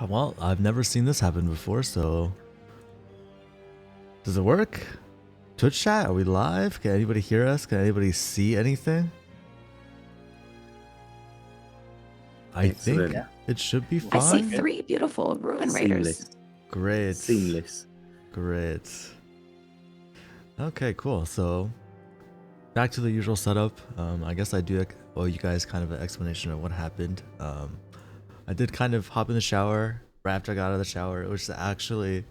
Well, I've never seen this happen before, so does it work? Twitch chat? Are we live? Can anybody hear us? Can anybody see anything? I Excellent. think it should be I see fine. 3 beautiful Ruin Raiders. Seamless. Great. Seamless. Great. Okay, cool. So back to the usual setup. I guess I do owe you guys kind of an explanation of what happened. I did kind of hop in the shower right after I got out of the shower. It was actually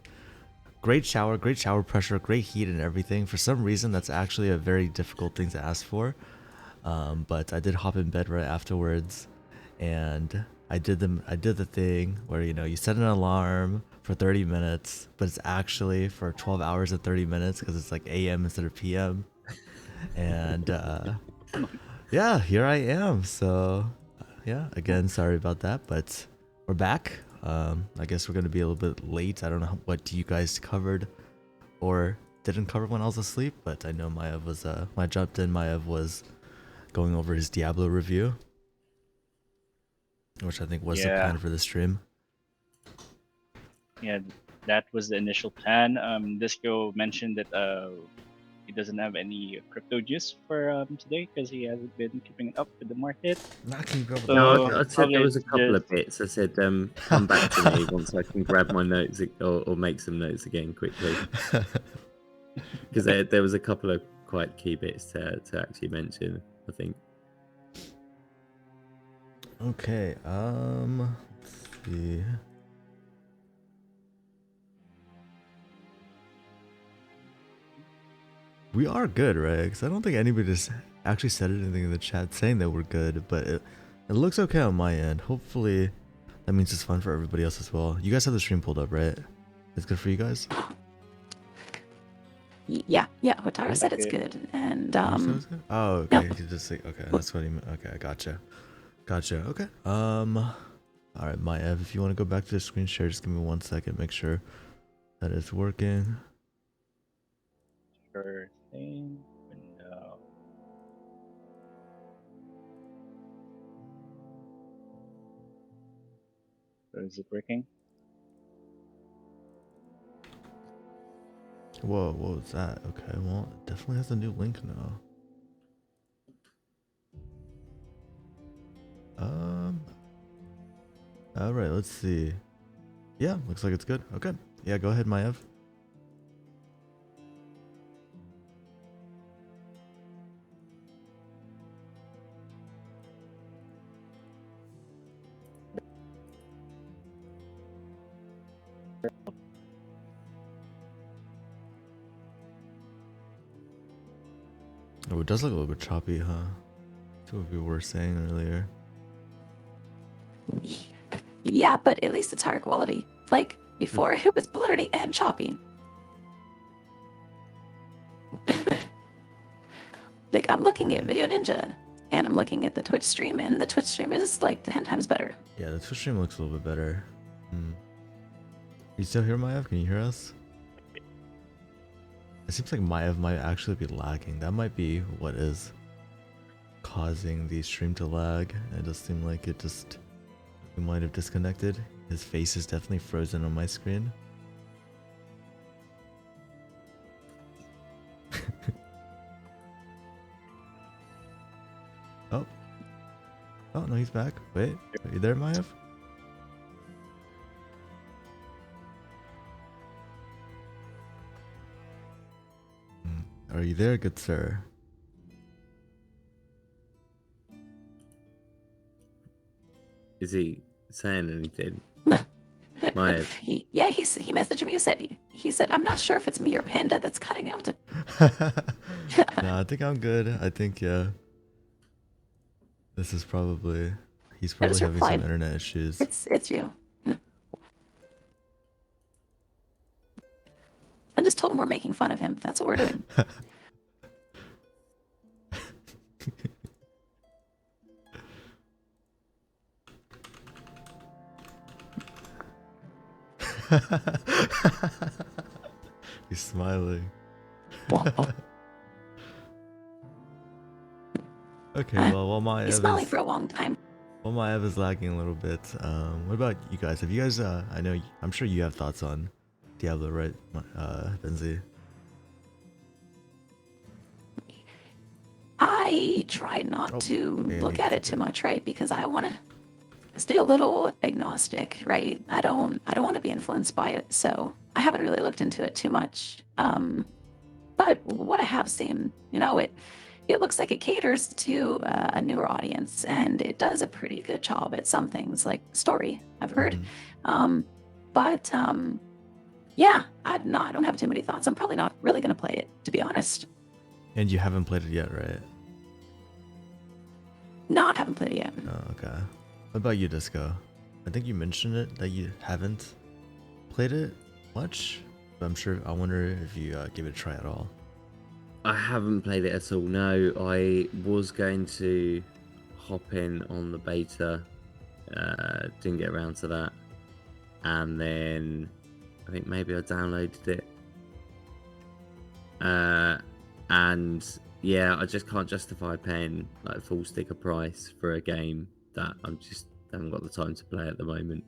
great shower pressure, great heat and everything. For some reason, that's actually a very difficult thing to ask for. But I did hop in bed right afterwards, and I did the thing where you set an alarm for 30 minutes, but it's actually for 12 hours and 30 minutes because it's like AM instead of PM. And yeah, here I am. So yeah, again, sorry about that, but we're back. I guess we're gonna be a little bit late. I don't know what you guys covered or didn't cover when I was asleep, but I know Maiev was when I jumped in, Maiev was going over his Diablo review, which I think was the plan for the stream. Yeah, that was the initial plan. Disco mentioned that he doesn't have any crypto juice for today because he hasn't been keeping it up with the market. Not keep up with So- No, I said probably there was a couple just- of bits. I said, come back to me once I can grab my notes or make some notes again quickly. Because there was a couple of quite key bits to actually mention, I think. Okay, let's see. We are good, right? Because I don't think anybody just actually said anything in the chat saying that we're good, but it looks okay on my end. Hopefully that means it's fun for everybody else as well. You guys have the stream pulled up, right? It's good for you guys? Yeah, Hotaru said it's good. And oh, okay. You just say okay. That's what he meant. Okay, gotcha. Okay. All right, Maiev, if you want to go back to the screen share, just give me 1 second. Make sure that it's working. Sure thing. Window. So is it working? Whoa, what was that? Okay, well, it definitely has a new link now. All right, let's see. Yeah, looks like it's good. Okay. Yeah, go ahead, Maiev. Oh, it does look a little bit choppy, huh? That's what we were saying earlier. yeah, but at least it's higher quality. Like before, it was blurry and choppy. Like I'm looking at Video Ninja, and I'm looking at the Twitch stream, and the Twitch stream is like 10 times better. Yeah, the Twitch stream looks a little bit better. You still here, Maiev? Can you hear us? It seems like Maiev might actually be lagging. That might be what is causing the stream to lag. It does seem like he might have disconnected. His face is definitely frozen on my screen. Oh no, he's back. Wait, are you there, Maiev? Are you there, good sir? Is he saying anything? Maiev. He messaged me. He said, I'm not sure if it's me or Panda that's cutting out. No, I think I'm good. I think, yeah. This is probably... He's probably having some internet issues. It's you. I just told him we're making fun of him. That's what we're doing. He's smiling. Okay, well, while He's smiling for a long time. Well, Maiev is lagging a little bit. What about you guys? Have you guys? I'm sure you have thoughts on Diablo, right, Benzi? I try not Oh, to yeah, look you at can it too much, right? Because I want to stay a little agnostic, right? I don't want to be influenced by it, so I haven't really looked into it too much. But what I have seen, it looks like it caters to a newer audience, and it does a pretty good job at some things, like story. I've heard, Mhm. but yeah, I don't have too many thoughts. I'm probably not really going to play it, to be honest. And you haven't played it yet, right? Not haven't played it yet. Oh, okay. What about you, Disco? I think you mentioned it that you haven't played it much, but I'm sure. I wonder if you give it a try at all. I haven't played it at all. No, I was going to hop in on the beta. Didn't get around to that, and then I think maybe I downloaded it. And yeah, I just can't justify paying like full sticker price for a game that I'm just haven't got the time to play at the moment.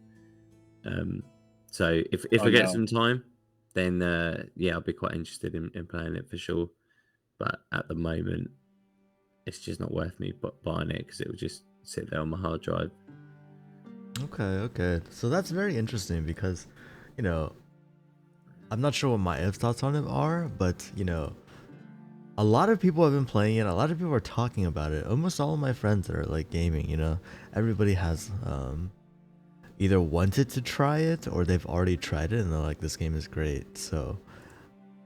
So if Oh I get no. some time, then yeah, I'll be quite interested in playing it for sure. But at the moment, it's just not worth me buying it because it will just sit there on my hard drive. Okay. So that's very interesting because, you know, I'm not sure what my thoughts on it are, but a lot of people have been playing it. A lot of people are talking about it. Almost all of my friends that are like gaming, everybody has either wanted to try it or they've already tried it and they're like, this game is great. So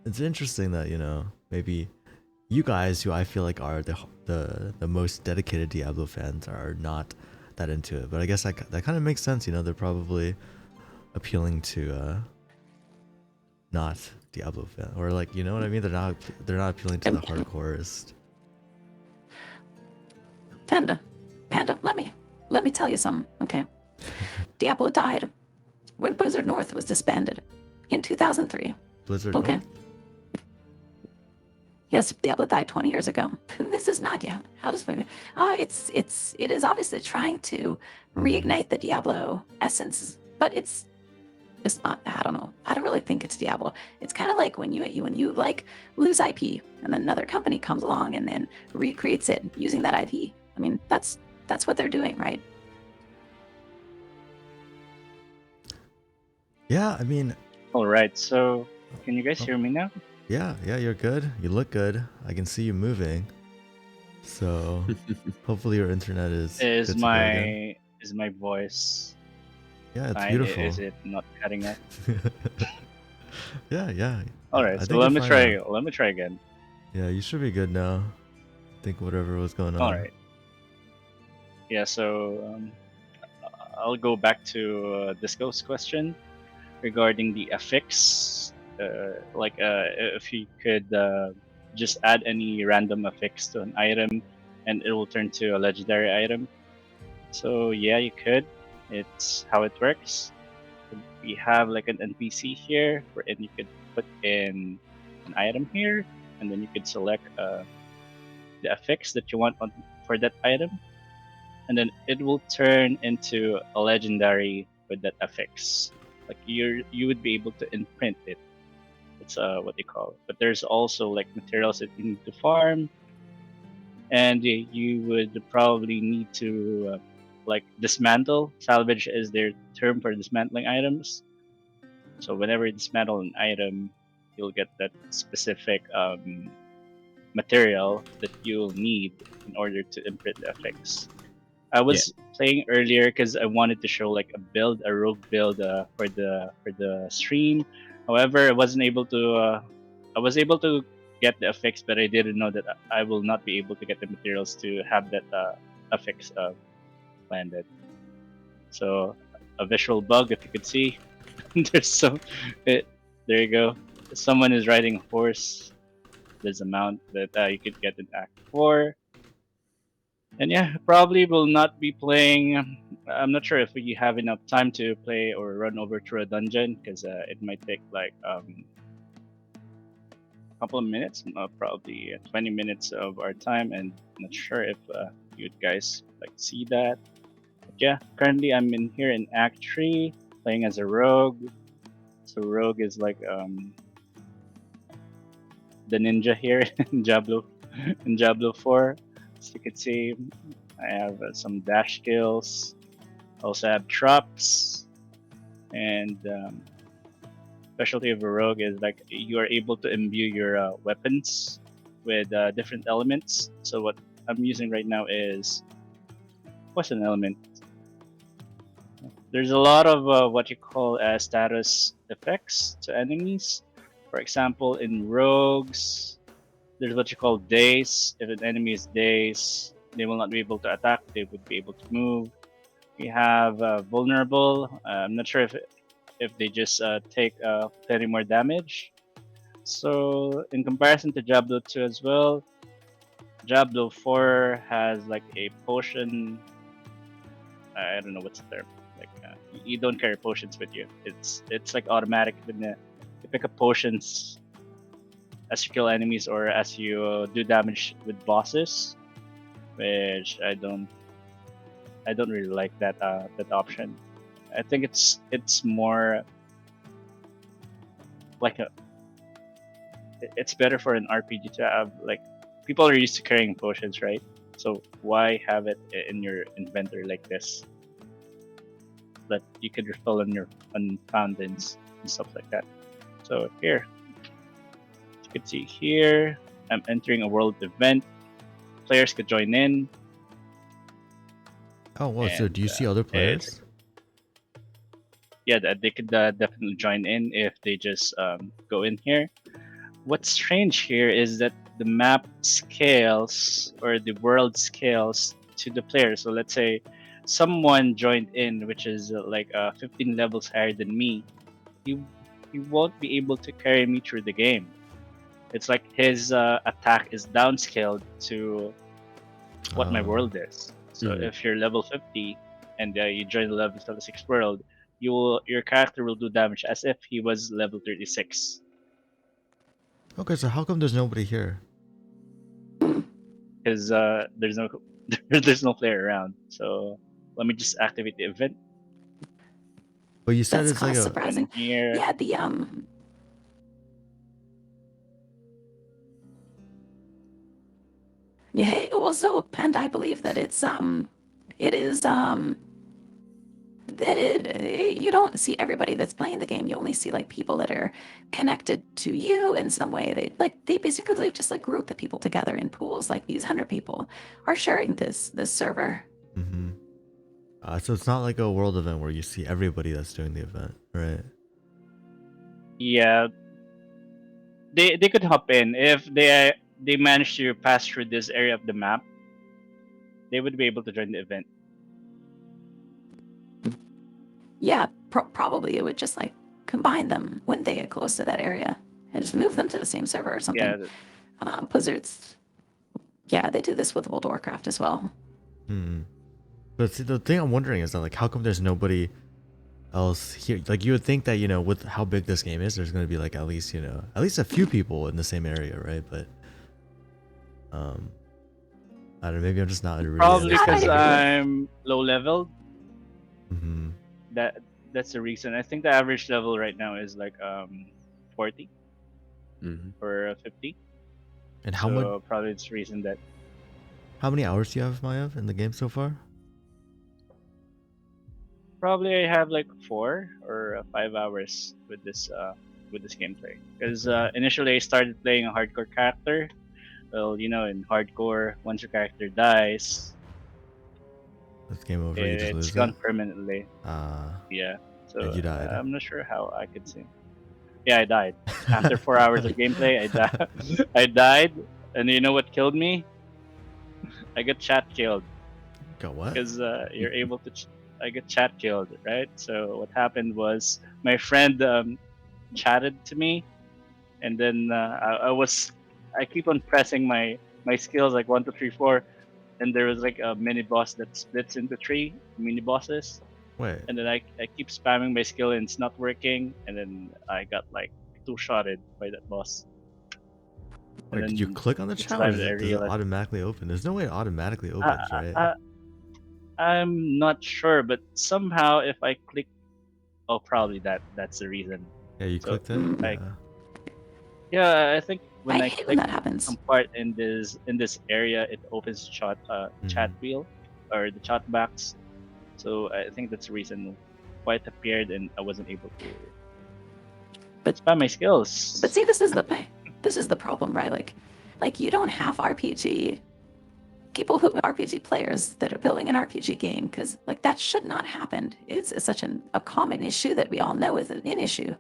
it's interesting that maybe you guys, who I feel like are the most dedicated Diablo fans, are not that into it. But I guess that kind of makes sense. They're probably appealing to not Diablo fan, or like, you know what I mean. They're not appealing to the hardcorest. Panda, let me tell you something. Okay, Diablo died when Blizzard North was disbanded in 2003. Blizzard Okay. North. Yes, Diablo died 20 years ago. This is not yet. How does it? It is obviously trying to reignite the Diablo essence, but it's not. I don't know. I don't really think it's Diablo. It's kind of like when you like lose IP and then another company comes along and then recreates it using that IP. I mean, that's what they're doing, right? Yeah, I mean, All right. So, can you guys Oh. hear me now? yeah, you're good. You look good. I can see you moving. So hopefully your internet is Is good to go again. my voice Yeah, it's fine? beautiful. Is it not cutting out? Yeah. All right. I So think you're let me fine now. try. Let me try again. Yeah, you should be good now. I think whatever was going All on. right. Yeah. So I'll go back to Disco's question regarding the affix. If you could just add any random affix to an item, and it will turn to a legendary item. So yeah, you could. It's how it works. We have like an NPC here, wherein you could put in an item here, and then you could select the affix that you want for that item, and then it will turn into a legendary with that affix. Like you would be able to imprint it. It's what they call it. But there's also like materials that you need to farm, and you would probably need to like dismantle. Salvage is their term for dismantling items. So whenever you dismantle an item, you'll get that specific material that you'll need in order to imprint the effects. I Yeah. was playing earlier because I wanted to show like a rogue build for the stream. However, I wasn't able to. I was able to get the effects, but I didn't know that I will not be able to get the materials to have that effects landed. So a visual bug, if you could see, there's some. There you go. Someone is riding a horse. There's a mount that you could get in Act 4. And yeah, probably will not be playing. I'm not sure if we have enough time to play or run over through a dungeon because it might take like a couple of minutes, probably 20 minutes of our time. And I'm not sure if you guys like see that. yeah, currently I'm in here in Act 3, playing as a rogue. So rogue is like the ninja here in Diablo 4. As you can see, I have some dash skills. Also have traps, and specialty of a rogue is like you are able to imbue your weapons with different elements. So what I'm using right now is what's an element? There's a lot of what you call status effects to enemies. For example, in rogues, there's what you call daze. If an enemy is dazed, they will not be able to attack. They would be able to move. We have vulnerable. I'm not sure if they just take plenty more damage. So in comparison to Diablo 2 as well, Diablo 4 has like a potion. I don't know what's the term. Like you don't carry potions with you. It's like automatic when you pick up potions as you kill enemies or as you do damage with bosses, which I don't really like that that option. I think it's more like it's better for an RPG to have like people are used to carrying potions, right? So why have it in your inventory like this? That you could refill on fountains and stuff like that. So here, as you can see here, I'm entering a world event. Players could join in. Oh, well, so do you see And other it's players? yeah, they could definitely join in if they just go in here. What's strange here is that the map scales or the world scales to the player. So let's say someone joined in, which is like 15 levels higher than me. He won't be able to carry me through the game. It's like his attack is downscaled to what my world is. So Mhm. if you're level 50 and you join the level 36 world, your character will do damage as if he was level 36. Okay, so how come there's nobody here? Because there's no there's no player around. So let me just activate the event. But you said That's it's kind like of a. surprising. Here, Yeah, the yeah. Well, so Panda, I believe that it is that you don't see everybody that's playing the game. You only see like people that are connected to you in some way. They basically just like group the people together in pools. Like these 100 people are sharing this server. Mm-hmm. So it's not like a world event where you see everybody that's doing the event, right? yeah, they could hop in if they manage to pass through this area of the map. They would be able to join the event. Yeah, probably it would just like combine them when they get close to that area and just move them to the same server or something. Yeah, Blizzard's, yeah, they do this with World of Warcraft as well. Hmm. But see, the thing I'm wondering is that like, how come there's nobody else here? Like, you would think that with how big this game is, there's gonna be like at least a few people in the same area, right? But I don't know. Maybe I'm just not really probably I because understanding. agree with. I'm low level. Mm-hmm. That's the reason. I think the average level right now is like 40 Mhm. or 50. And So probably it's the reason that how many hours do you have, Maiev, in the game so far? probably I have like 4 or 5 hours with this gameplay. Because Okay. initially I started playing a hardcore character. Well, in hardcore, once your character dies, It's game over. You just it's lose it. gone permanently. Yeah. And So you died. I'm not sure how I could say. Yeah, I died after 4 hours of gameplay. I died. I died, and you know what killed me? I got chat killed Got what? because you're able to. I got chat killed, right? So what happened was my friend chatted to me, and then I keep on pressing my skills like 1, 2, 3, 4, and there was like a mini boss that splits into 3 mini bosses, Wait. and then I keep spamming my skill and it's not working, and then I got like two-shotted by that boss, and Wait, did you then click on the that's the chat or time does that I it realized. automatically open? There's no way it automatically Uh, opens, right? uh, I'm not sure, but somehow if I click, oh, probably that's the reason. Yeah, you So clicked it. I Yeah. yeah, I think I when I hate when click that happens. some part in this area, it opens chat Mhm. wheel or the chat box. So I think that's the reason why it appeared, and I wasn't able to But spam my but skills. see, this is the problem, right? Like you don't have RPG people who RPG players that are building an RPG game because like that should not happen. It's such a common issue that we all know is an issue,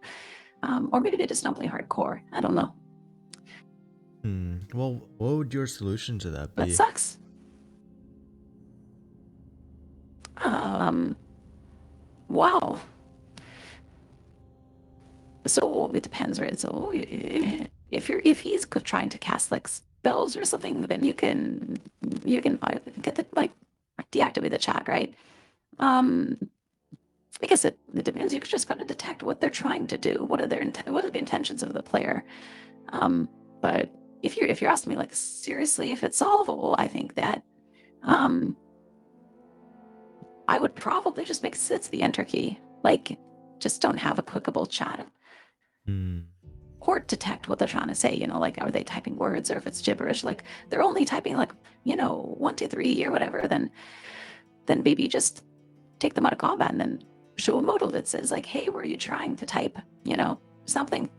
or maybe they just don't play hardcore. I don't know. Well, what would your solution to that That be? sucks. Um, wow. So it depends, right? So if he's trying to cast like spells or something, then you can get the like deactivate the chat, right? Um, I guess it depends. You just got to detect what they're trying to do. What are what are the intentions of the player? But if you're asking me like seriously, if it's solvable, I think that um, I would probably just make sits the enter key. Like, just don't have a clickable chat Hmm. or detect what they're trying to say. Like are they typing words or if it's gibberish? Like they're only typing like 1, 2, 3 or whatever. Then maybe just take them out of combat and then show a modal that says like, hey, were you trying to type something?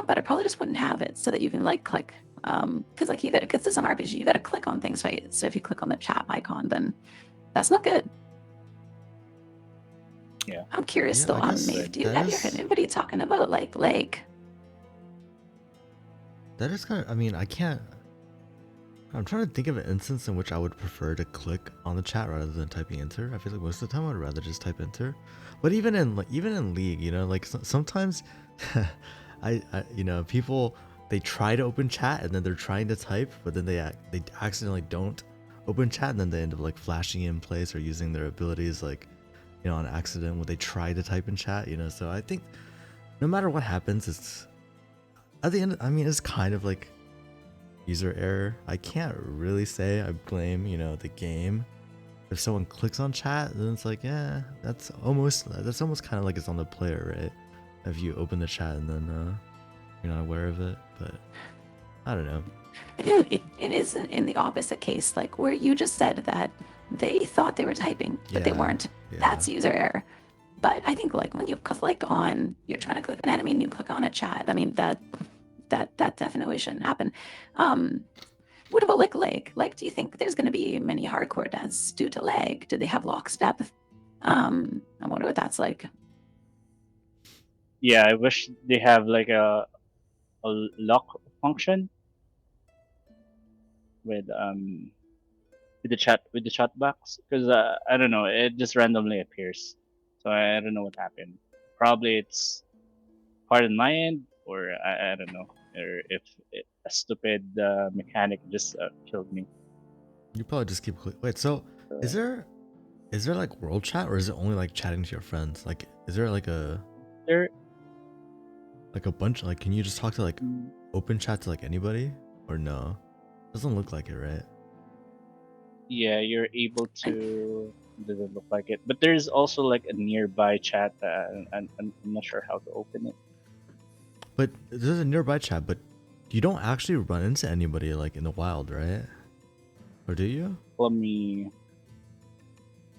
But I probably just wouldn't have it so that you can like click. Because like you gotta, because it's an RPG, you gotta click on things, right? So if you click on the chat icon, then that's not good. Yeah. I'm curious Yeah, though, I guess Maeve, do you that have you heard is anybody talking about like that is kind of. I mean, I can't. I'm trying to think of an instance in which I would prefer to click on the chat rather than typing enter. I feel like most of the time I'd rather just type enter. But even in League, like sometimes, people they try to open chat and then they're trying to type, but then they accidentally don't open chat and then they end up like flashing in place or using their abilities like on accident when they try to type in chat. So I think no matter what happens, it's at the end. I mean, it's kind of like user error. I can't really say I blame, the game. If someone clicks on chat, then it's like, yeah, that's almost kind of like it's on the player, right? If you open the chat and then you're not aware of it, but I don't know. it is in the opposite case, like where you just said that they thought they were typing, but they Yeah, weren't. yeah, That's user error. But I think like when you click on, you're trying to click an enemy and you click on a chat. I mean that definitely shouldn't happen. Um, what about like lag? Like, do you think there's going to be many hardcore deaths due to lag? Do they have lockstep? I wonder what that's like. Yeah, I wish they have like a lock function with um with the chat box because I don't know, it just randomly appears, so I don't know what happened. Probably it's part on my end, or I don't know, or if a stupid mechanic just killed me. you probably just keep wait, so is Uh, there is there like world chat or is it only like chatting to your friends? Like is there there, like a bunch, like can you just talk to like mm, open chat to like anybody or no? Doesn't look like it, right? yeah, you're able to. Doesn't look like it, but there's also like a nearby chat. I'm not sure how to open it. But there's a nearby chat, but you don't actually run into anybody like in the wild, right? Or do you? Let me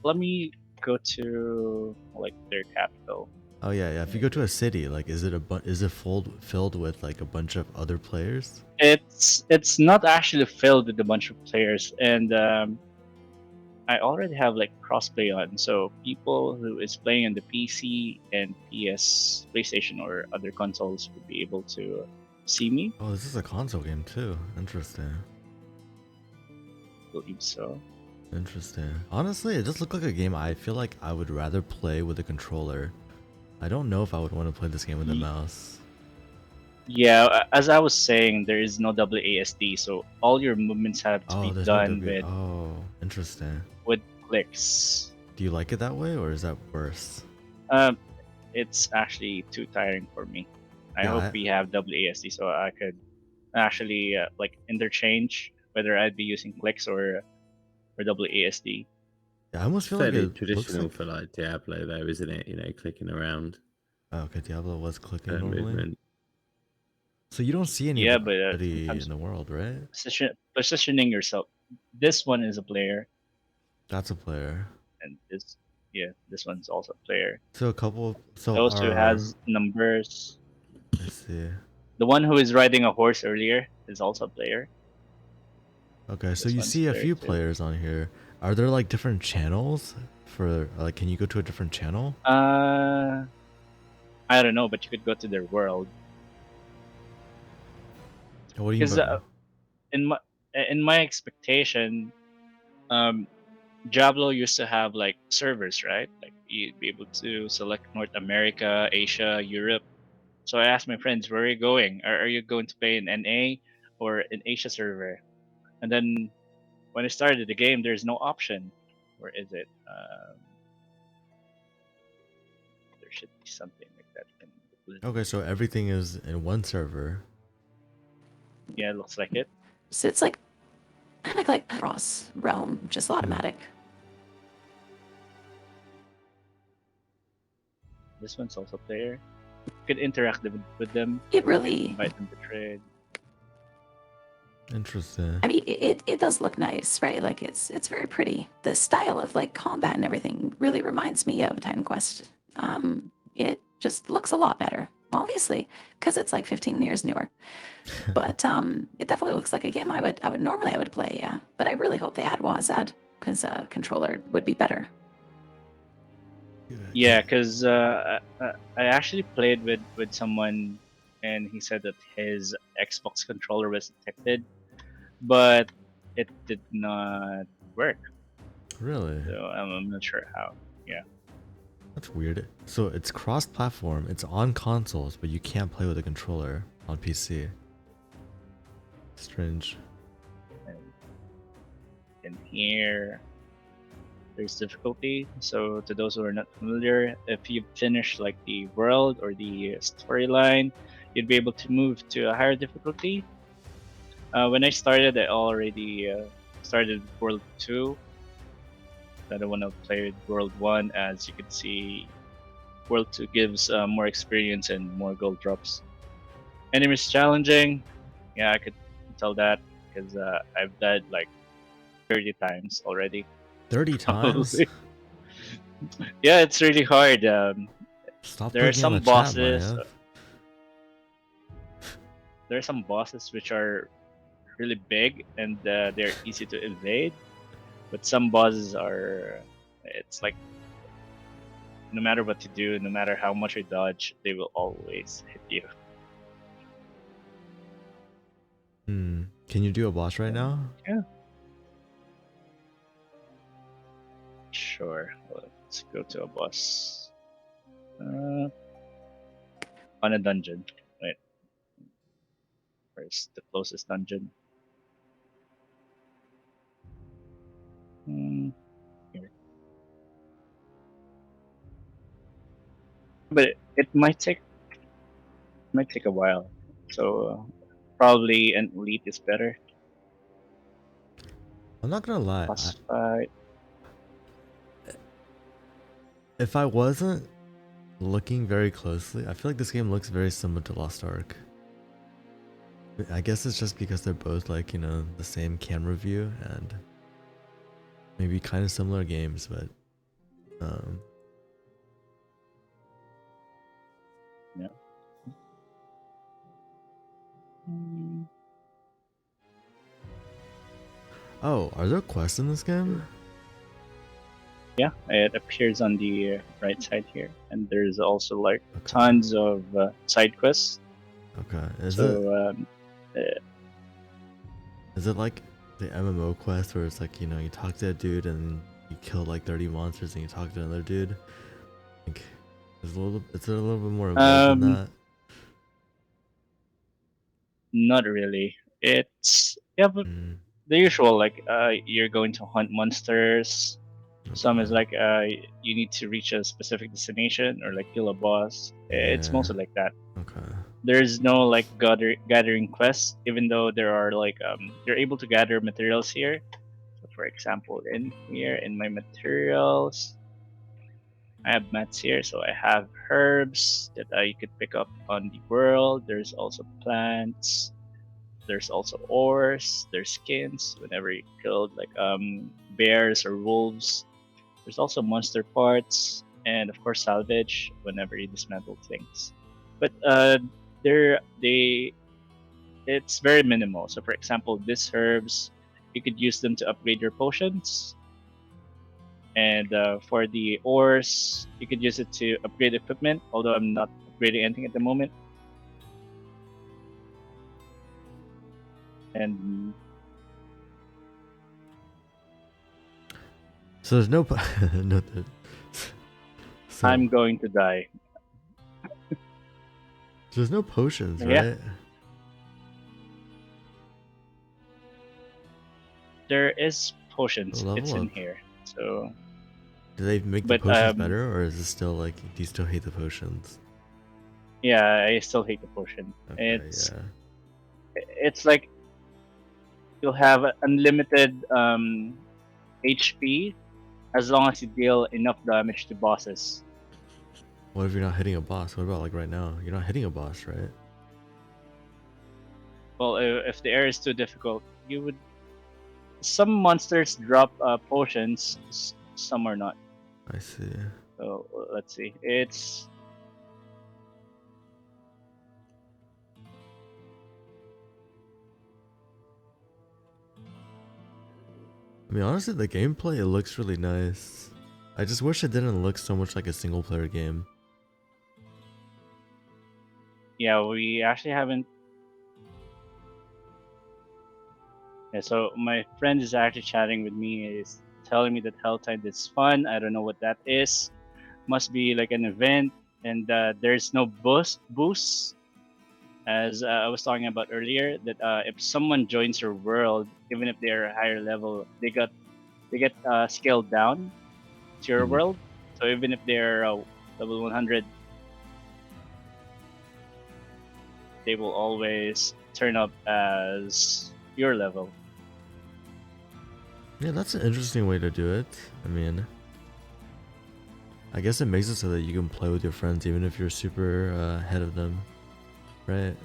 let me go to like their capital. Oh yeah, yeah. If you go to a city, like, is it filled with like a bunch of other players? It's not actually filled with a bunch of players, and I already have like crossplay on, so people who is playing on the PC and PlayStation or other consoles would be able to see me. Oh, this is a console game too. Interesting. I believe so. Interesting. Honestly, it just looked like a game I feel like I would rather play with a controller. I don't know if I would want to play this game with a Ye- mouse. Yeah, as I was saying, there is no WASD, so all your movements have to Oh, be there's no done W. Oh, interesting. with clicks. Do you like it that way, or is that worse? Um, it's actually too tiring for me. I Yeah, hope we have WASD so I could actually like interchange whether I'd be using clicks or WASD. Yeah, I almost feel like Fairly it looks traditional like. for like Diablo, though, isn't it? You know, clicking around, Oh, okay, Diablo was clicking normally. movement. So you don't see Yeah, but anybody in sometimes the world, right? positioning yourself. This one is a player, That's a player. and this one's also a player. So a couple. So Those who are. has numbers. I see. The one who is riding a horse earlier is also a player. Okay, so This you one's a see a player few too. players on here. Are there like different channels for like? Can you go to a different channel? I don't know, but you could go to their world What do you because mean in my expectation, um, Diablo used to have like servers, right? Like you'd be able to select North America, Asia, Europe. So I asked my friends, "Where are you going? Are you going to play in NA or an Asia server?" And then when I started the game, there's no option. Where is it? There should be something like that. Okay, so everything is in one server. Yeah, it looks like it. So it's like kind of like cross realm, just automatic. This one's also player. You could interact with them, It really, invite them to trade. Interesting. I mean, it does look nice, right? Like it's very pretty. The style of like combat and everything really reminds me of Titan Quest. It just looks a lot better, obviously, because it's like 15 years newer. But it definitely looks like a game I would normally I would play, yeah. But I really hope they add WASD because controller would be better. Yeah, because I actually played with someone, and he said that his Xbox controller was detected, but it did not work. Really? So I'm not sure how. Yeah. That's weird. So it's cross-platform. It's on consoles, but you can't play with a controller on PC. Strange. And in here, there's difficulty. So to those who are not familiar, if you finish like the world or the storyline, you'd be able to move to a higher difficulty. When I started, I already started World 2. I don't want to play World 1. As you can see, World 2 gives more experience and more gold drops. Enemies challenging. Yeah, I could tell that because I've died like 30 times already. 30 times? Probably. Yeah, it's really hard. Stop There are clicking on the some chat, bosses. Maiev. There are some bosses which are really big and they're easy to evade, but some bosses are. It's like no matter what you do, no matter how much you dodge, they will always hit you. Can you do a boss right now? Yeah. Sure. Let's go to a boss. On a dungeon. Wait. Where's the closest dungeon? Here. But it might take a while. So probably an elite is better. I'm not gonna lie. Boss fight. If I wasn't looking very closely, I feel like this game looks very similar to Lost Ark. I guess it's just because they're both like, the same camera view and maybe kind of similar games, but Yeah. Oh, are there quests in this game? Yeah, it appears on the right side here, and there's also like Okay. tons of side quests. Okay. So Is it like the MMO quest where it's like, you talk to a dude and you kill like 30 monsters and you talk to another dude? Like, it's a little bit more involved than that. not really. It's but the usual like you're going to hunt monsters. Some is like you need to reach a specific destination or like kill a boss. It's Yeah. mostly like that. Okay. There's no like gathering quests, even though there are like you're able to gather materials here. for example, in here in my materials, I have mats here, so I have herbs that you could pick up on the world. There's also plants. There's also ores. There's skins whenever you killed like bears or wolves. There's also monster parts, and of course salvage whenever you dismantle things. But it's very minimal. So for example, these herbs, you could use them to upgrade your potions. And for the ores, you could use it to upgrade equipment, although I'm not upgrading anything at the moment. And So there's no no. So I'm going to die. there's no potions, Yeah. right? There is potions. Level It's in up. here. So Do they make the But, potions better, or is it still like, do you still hate the potions? yeah, I still hate the potion. Okay, It's yeah. it's like you'll have unlimited HP as long as you deal enough damage to bosses. What if you're not hitting a boss? What about like right now? You're not hitting a boss, right? Well, if the area is too difficult, you would. Some monsters drop potions, some are not. I see. So let's see. It's I mean, honestly, the gameplay, it looks really nice. I just wish it didn't look so much like a single player game. yeah. We actually haven't. Yeah, so my friend is actually chatting with me. Is telling me that Helltide is fun. I don't know what that is. Must be like an event, and there's no boost. As I was talking about earlier, that if someone joins your world, even if they're a higher level, they get scaled down to your Mhm. world. So even if they're level 100, they will always turn up as your level. Yeah, that's an interesting way to do it. I mean, I guess it makes it so that you can play with your friends even if you're super ahead of them, right?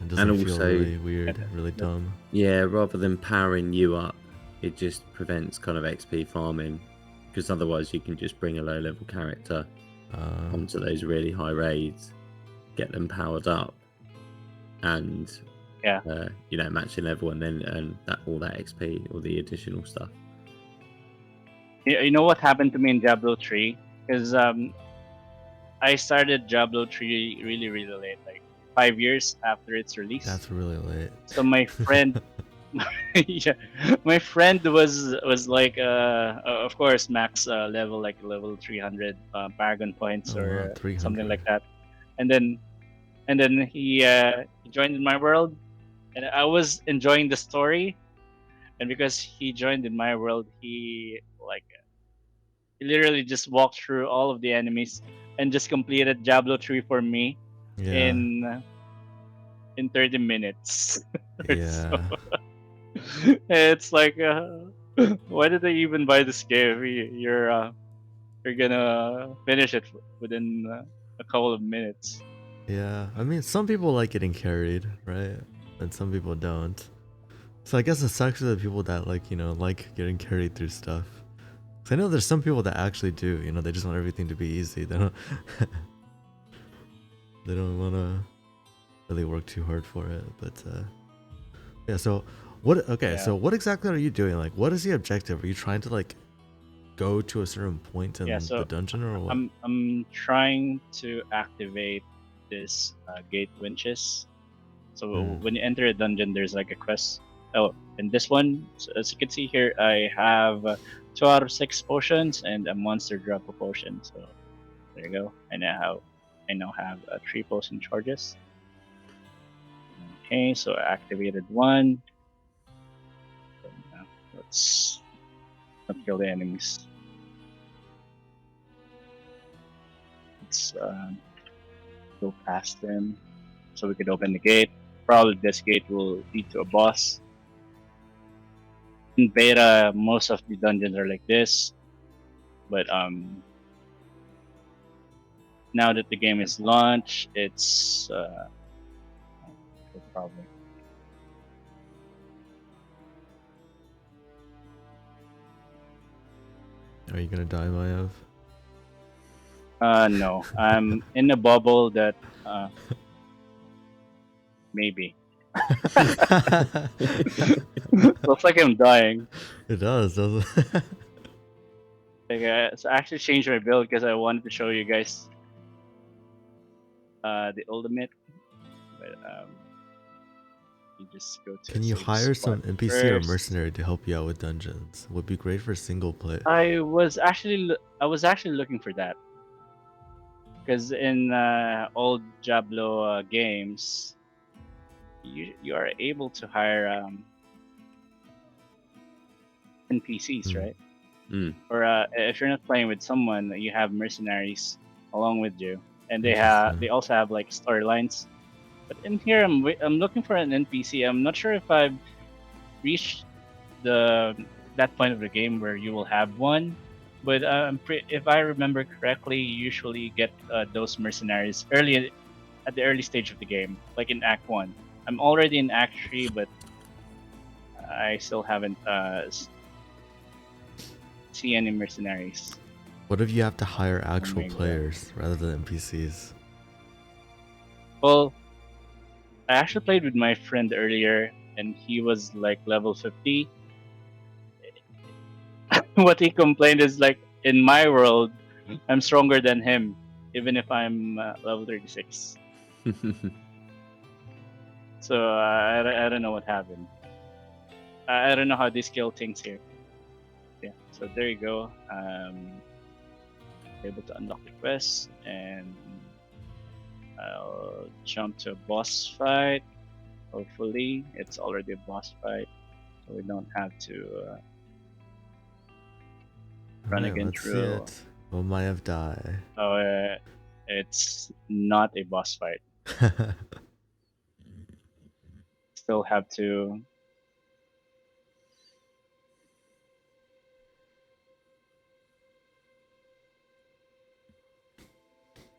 It doesn't feel also- really weird, really dumb. Yeah, rather than powering you up, it just prevents kind of XP farming, because otherwise you can just bring a low level character onto those really high raids, get them powered up, and Yeah. matching level, and then earn all that XP, all the additional stuff. You know what happened to me in Diablo 3? Because I started Diablo 3 really, really late, like 5 years after its release. That's really late. So my friend, yeah, my friend was like, of course, max level, like level 300 Paragon points Oh, wow, or 300. something like that, and then he joined in my world, and I was enjoying the story, and because he joined in my world, he literally just walked through all of the enemies and just completed Diablo 3 for me Yeah. in 30 minutes. or Yeah. so. It's like, why did I even buy this game? You're gonna finish it within a couple of minutes. Yeah. I mean, some people like getting carried, right? And some people don't. So I guess it sucks for the people that like getting carried through stuff. 'Cause I know there's some people that actually do, they just want everything to be easy. They don't they don't want to really work too hard for it, but yeah, so Yeah. so what exactly are you doing? Like, what is the objective? Are you trying to like go to a certain point in Yeah, so the dungeon, or what? I'm trying to activate this gate winches. So when you enter a dungeon, there's like a quest. Oh, and this one, so as you can see here, I have 2 out of 6 potions and a monster drop a potion. So there you go. I now have 3 potion charges. Okay, so I activated one. So now let's not kill the enemies. Let's go past them so we could open the gate. Probably this gate will lead to a boss. in beta, most of the dungeons are like this, but now that the game is launched, it's probably. Are you gonna die, Maiev? No, I'm in a bubble that maybe. Looks like I'm dying. It does, doesn't it? Like, so I actually changed my build because I wanted to show you guys the ultimate. But you just go to. Can you save hire some spot NPC or first. mercenary to help you out with dungeons? Would be great for single play. I was actually looking for that because in old Diablo games, you are able to hire NPCs, right? Or if you're not playing with someone, you have mercenaries along with you, and they also have like storylines. But in here, I'm looking for an NPC. I'm not sure if I've reached that point of the game where you will have one. But if I remember correctly, you usually get those mercenaries at the early stage of the game, like in Act 1. I'm already in Act 3, but I still haven't seen any mercenaries. What if you have to hire actual my God. players rather than NPCs? Well, I actually played with my friend earlier, and he was like level 50. What he complained is like, in my world, I'm stronger than him, even if I'm level 36. So I don't know what happened. I don't know how they scale things here. Yeah, so there you go. Able to unlock the quest, and I'll jump to a boss fight. Hopefully, it's already a boss fight, so we don't have to run Alright, again let's see through. it. Will Maiev die? Oh, it's not a boss fight. Still have to.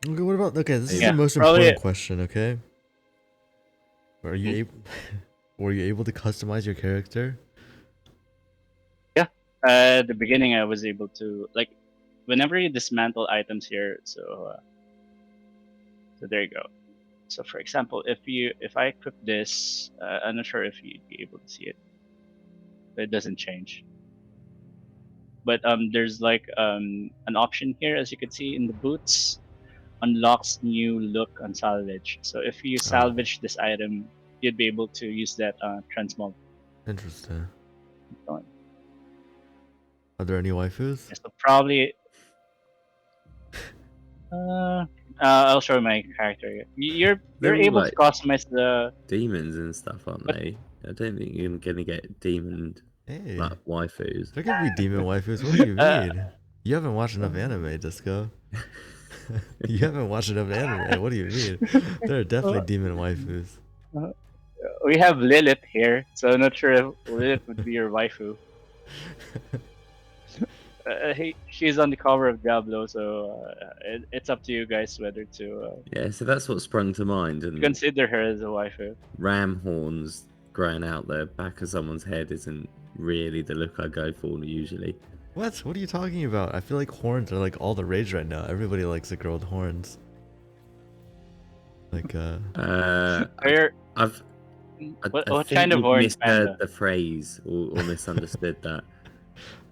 Okay, what about? Okay, this is Yeah, the most probably important question. Okay, are you able? Were you able to customize your character? At the beginning, I was able to, like, whenever you dismantle items here. So there you go. So for example, if I equip this, I'm not sure if you'd be able to see it. It doesn't change. But there's like an option here, as you can see in the boots, unlocks new look on salvage. So if you salvage this item, you'd be able to use that transmog. Interesting. Going. Are there any waifus? Yeah, so probably. I'll show my character. You're They're all able like to customize the demons and stuff, aren't they? I don't think you're gonna get demon Hey, like waifus. there could be demon waifus. What do you mean? You haven't watched enough anime, Disco. You haven't watched enough anime. What do you mean? There are definitely demon waifus. We have Lilith here, so I'm not sure if Lilith would be your waifu. She's on the cover of Diablo, so it's up to you guys whether to Yeah, so that's what sprung to mind. And consider her as a waifu. ram horns growing out the back of someone's head isn't really the look I go for usually. What? What are you talking about? I feel like horns are like all the rage right now. Everybody likes a girl with horns. Like I've what think kind of you've horns, misheard Panda? the phrase or misunderstood that.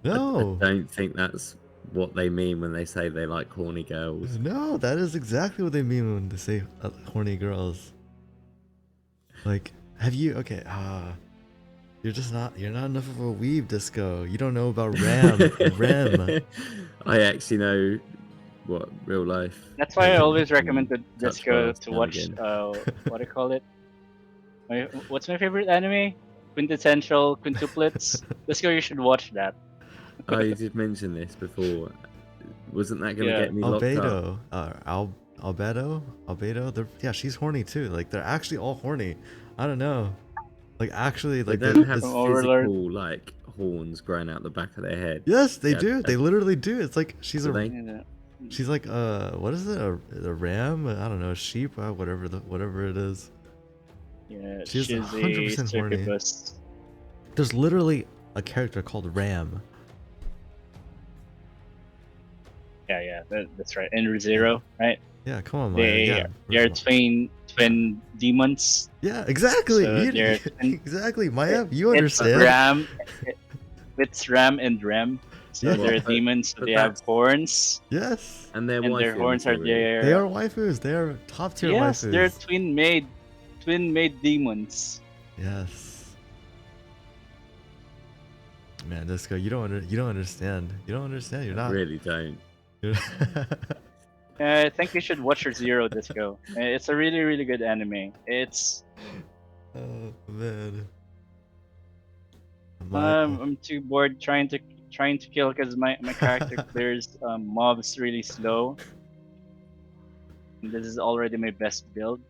No. I don't think that's what they mean when they say they like horny girls. No, that is exactly what they mean when they say horny girls. Like, have you? Okay, you're not enough of a weeb, Disco. You don't know about Rem. I actually know what real life. That's why I always recommend to Touch Disco grass to now watch again. what do you call it? What's my favorite anime? Quintessential Quintuplets. Disco, you should watch that. Oh, you did mention this before. Wasn't that gonna Yeah. get me locked up? Albedo. She's horny too. Like they're actually all horny. I don't know. Like actually, They like don't have From Overlord. physical like horns growing out the back of their head. yes, they Yeah, do. They literally do. It's like Do they? Yeah. she's like what is it? A ram? I don't know, a sheep, whatever it is. Yeah, She's she's a 100% horny. succubus. There's literally a character called Ram. Yeah, that's right. And Zero, right? Yeah, come on, Maya. Yeah, They're first of all. twin demons. Yeah, exactly. So they're twin. Exactly, Maya. You It's understand? Ram. It's Ram and Rem. So Yeah. they're But- demons. So but they have that's- horns, Yes. And their and their waifu horns are material. there. They are waifus. They are top tier Yes, waifus. they're twin made demons. Yes. Man, Disco, you don't understand. You don't understand. You're I not. really don't. You're I think you should watch Zero Disco. It's a really, really good anime. It's oh man. I'm too bored trying to kill because my character clears mobs really slow. And this is already my best build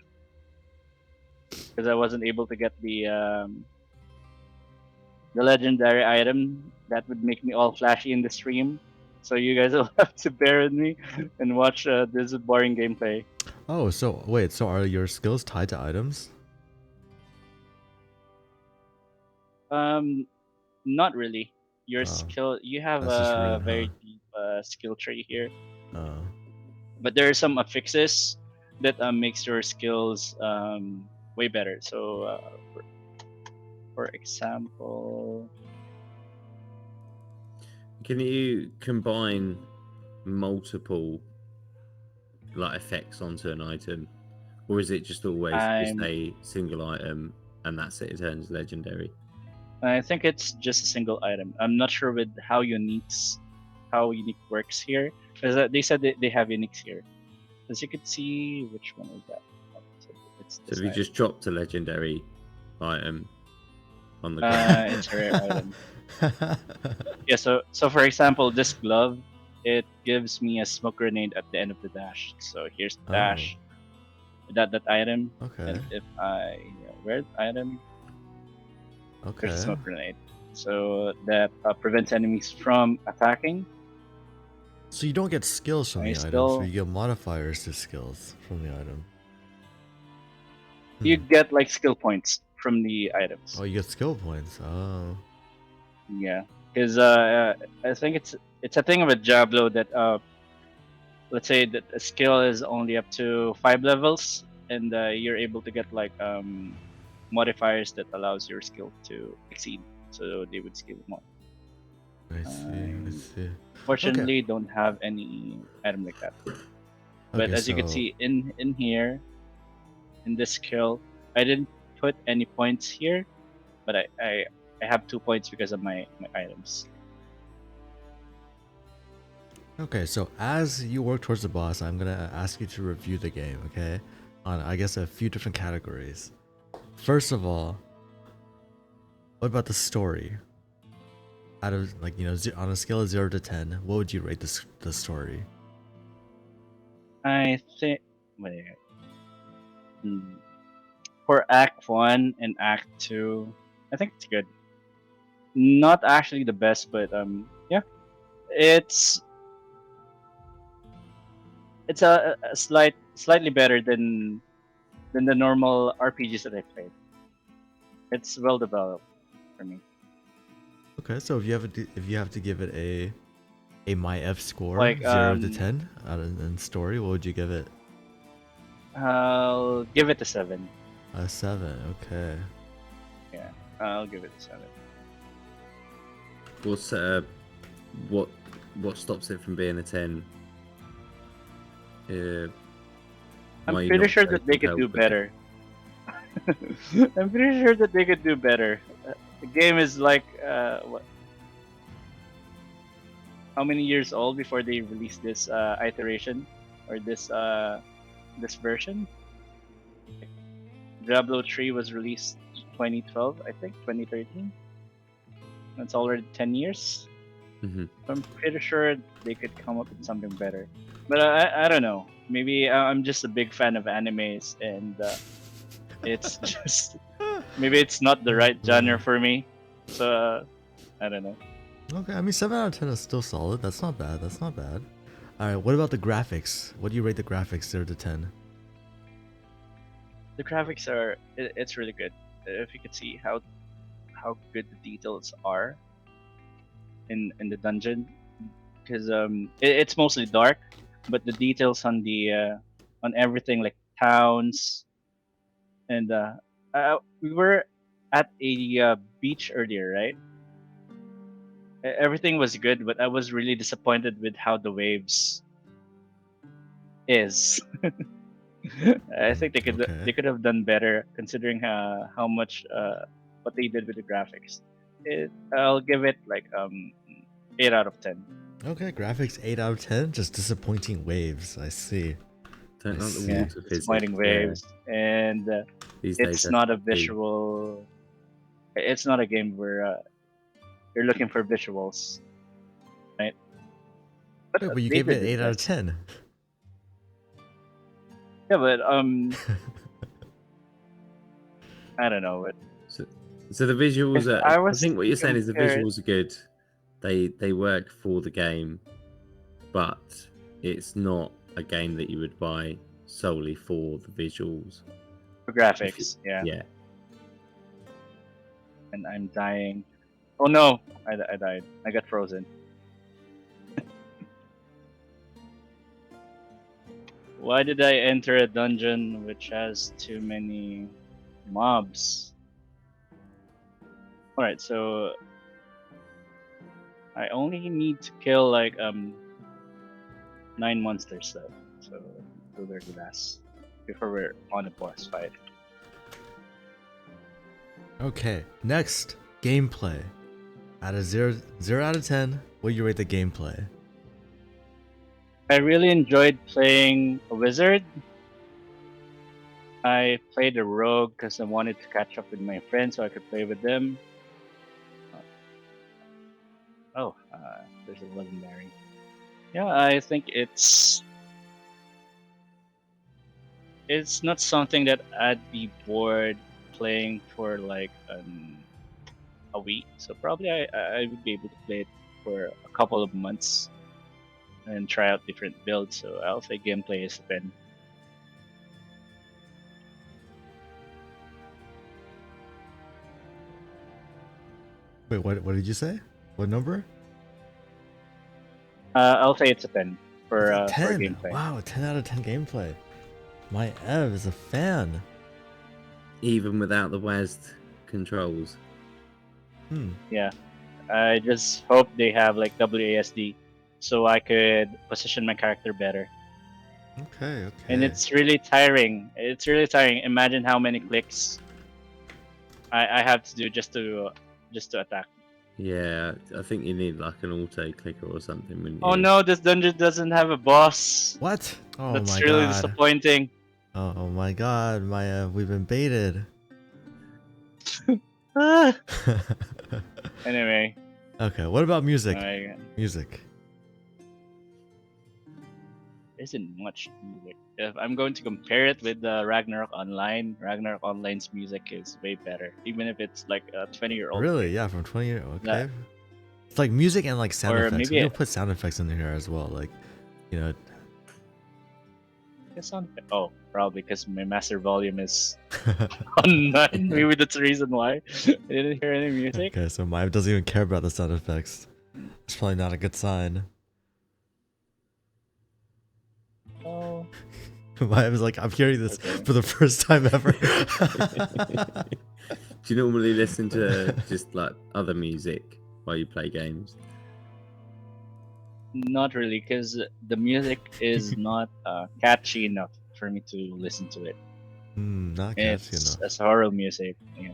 because I wasn't able to get the legendary item that would make me all flashy in the stream. So you guys will have to bear with me and watch this boring gameplay. Oh, so wait. So are your skills tied to items? Not really. Your Oh, skill, you have that's just a rude, very huh? deep skill tree here, Oh. but there are some affixes that makes your skills way better. So, for example, Can you combine multiple like effects onto an item, or is it just always just I'm- a single item and that's it? It turns legendary. I think it's just a single item. I'm not sure with how unique works here, because they said they have uniques here. As you can see, which one is that? Oh, it's So this if you item. just dropped a legendary item on the ground, It's a rare item. Yeah, so for example, this glove, it gives me a smoke grenade at the end of the dash. So here's the dash. That item. Okay. And if I wear the item, Okay. there's a smoke grenade. So that prevents enemies from attacking. So you don't get skills from I the item, still- so you get modifiers to skills from the item. You get like skill points from the items. Oh, you get skill points. Oh. Yeah, because I think it's a thing of a Diablo that let's say that a skill is only up to 5 levels, and you're able to get like modifiers that allows your skill to exceed, so they would skill more. I see. I see. Fortunately, don't have any item like that. But Okay, as you can so- see in here, in this skill, I didn't put any points here, but I have 2 points because of my items. Okay, so as you work towards the boss, I'm gonna ask you to review the game, okay? On, I guess, a few different categories. First of all, what about the story? Out of, like, you know, on a scale of 0 to 10, what would you rate the story? I think wait. For Act 1 and Act 2, I think it's good. Not actually the best, but yeah, it's a slightly better than the normal RPGs that I played. It's well developed for me. Okay, so if you have to give it a Maiev score, Like, 0 to 10 out of in story, what would you give it? I'll give it a 7. A 7. Okay. Yeah, I'll give it a 7. what's what stops it from being a 10? I'm why you pretty not sure so that they could do compelled with it? better. I'm pretty sure that they could do better. The game is like what? How many years old before they released this iteration or this version? Diablo 3 was released 2012, I think, 2013. That's already 10 years. Mhm. I'm pretty sure they could come up with something better. But I don't know. Maybe I'm just a big fan of animes, and it's just maybe it's not the right genre for me. So I don't know. Okay, I mean 7 out of 10 is still solid. That's not bad. That's not bad. All right, what about the graphics? What do you rate the graphics 0 to 10? The graphics are it's really good. If you could see how good the details are in the dungeon, because it's mostly dark, but the details on everything like towns and we were at a beach earlier, right? Everything was good, but I was really disappointed with how the waves is. I think Okay. they could have done better considering how much what they did with the graphics. I'll give it like 8 out of 10. Okay, graphics 8 out of 10. Just disappointing waves. I see. Don't I like the see. water Disappointing physics. Yeah, waves, and these days it's that's not a key. visual. It's not a game where you're looking for visuals, right? But Wait, but you they gave it did it 8 out of best. 10. Yeah, but I don't know. But So the visuals if are. I I was think what you're to saying is the compare it, visuals are good. They work for the game, but it's not a game that you would buy solely for the visuals. for graphics, yeah. Yeah. And I'm dying. Oh no, I died. I got frozen. Why did I enter a dungeon which has too many mobs? Alright, so I only need to kill like 9 monsters though. So do their last before we're on a boss fight. Okay, next, gameplay. Out of 0 out of 10, what do you rate the gameplay? I really enjoyed playing a wizard. I played a rogue because I wanted to catch up with my friends so I could play with them. There's a legendary. Yeah, I think it's not something that I'd be bored playing for like a week. So probably I would be able to play it for a couple of months and try out different builds. So I'll say gameplay is 10. Wait, what did you say? What number? I'll say it's a 10 It's a for 10. gameplay. Wow, 10 out of 10 gameplay. Maiev is a fan. Even without the WASD controls. Yeah, I just hope they have like WASD so I could position my character better. Okay. And it's really tiring. It's really tiring. Imagine how many clicks I have to do just to attack. Yeah, I think you need like an auto clicker or something, wouldn't you? Oh no, this dungeon doesn't have a boss. What? Oh That's my really god. disappointing. Oh my god, Maiev, we've been baited. Ah. Anyway, Okay, what about music? there Music. isn't much music. If I'm going to compare it with Ragnarok Online, Ragnarok Online's music is way better, even if it's like a 20-year-old. Really? game. Yeah, from 20 years. Okay. Yeah. It's like music and like sound Or effects. maybe We can put sound effects in here as well. Like, you know. Oh, probably because my master volume is on 9. Maybe that's the reason why I didn't hear any music. Okay, so Maiev doesn't even care about the sound effects. It's probably not a good sign. Oh, Maiev is like, I'm hearing this okay. for the first time ever. Do you normally listen to just like other music while you play games? Not really, because the music is not catchy enough for me to listen to it. Not catchy It's enough. as horror music. Yeah.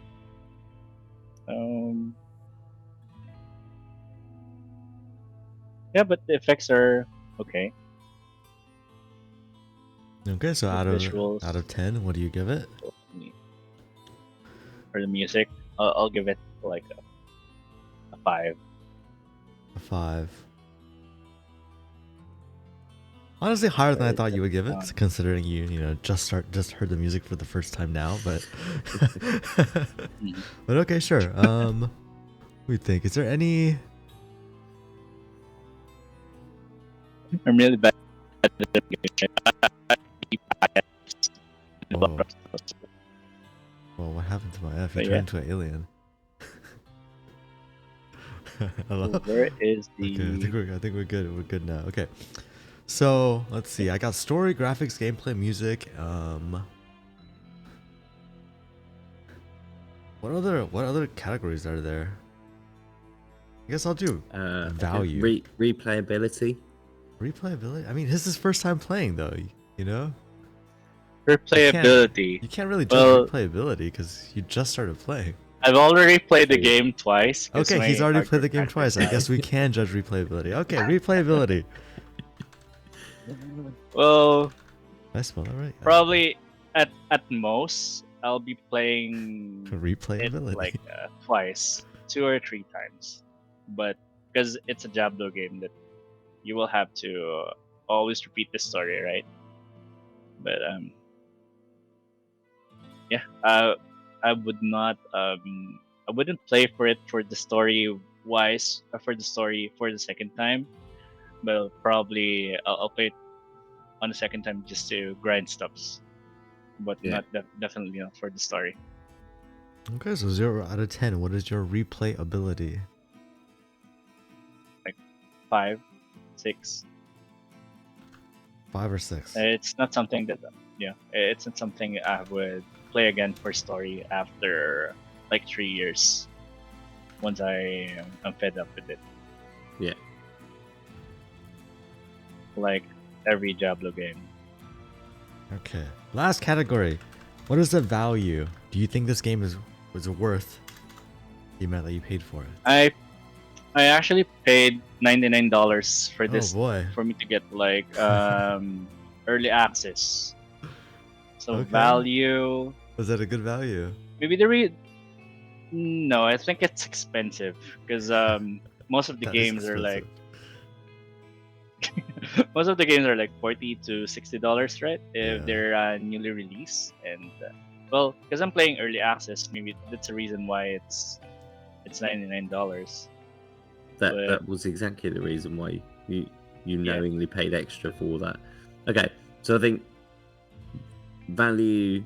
Yeah, but the effects are okay. Okay, so The out visuals. of 10, what do you give it? For the music, I'll give it like a 5. A 5. Honestly, higher than I But, thought you would give it, um, considering you just heard the music for the first time now. But mhm. but okay, sure. We think. Is there any? I'm really bad at the game. Whoa, whoa! What happened to my F? He But turned yeah, into an alien. Hello. where is Okay, the? I think we're good. We're good now. Okay. So let's see. I got story, graphics, gameplay, music. What other categories are there? I guess I'll do value. Replayability. Replayability. I mean, this is his first time playing though. You know, Replayability. you can't really judge Well, replayability because you just started playing. I've already played the True. game twice. 'Cause Okay, he's my already hardcore played the game character twice. I guess we died. can judge replayability. Okay, replayability. Well, Did I spell that right? probably at most I'll be playing it Replayability. like twice, 2 or 3 times. But because it's a Diablo game that you will have to always repeat the story, right? But yeah, I would not I wouldn't play for it for the story wise for the story for the second time. But probably I'll play it on the second time just to grind stuffs, but Yeah. not definitely not for the story. Okay, so 0 out of 10. What is your replayability? 5, 6. 5 or 6. It's not something that it's not something I would play again for story after like 3 years. Once I'm fed up with it, Yeah. like every Diablo game. Okay. Last category. What is the value? Do you think this game was worth the amount that you paid for it? I actually paid $99 for Oh this boy. for me to get like early access. So Okay. value, Was that a good value? maybe no, I think it's expensive because most of the That is games are like expensive. most of the games are like $40 to $60, right? If Yeah. they're newly released, and well, because I'm playing early access, maybe that's the reason why it's $99. But That was exactly the reason why you yeah, knowingly paid extra for that. Okay, so I think value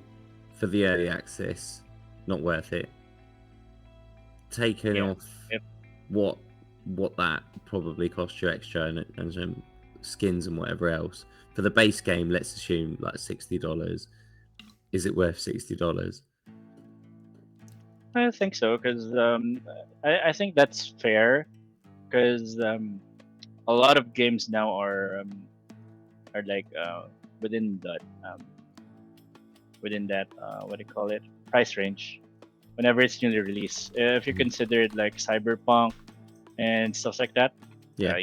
for the early access, not worth it. Taken yeah. off If what that probably cost you extra and some skins and whatever else. For the base game, let's assume like $60. Is it worth $60? I think so, because I think that's fair, because a lot of games now are like within that what do you call it, price range whenever it's newly released. If you consider it like Cyberpunk and stuff like that, Yeah.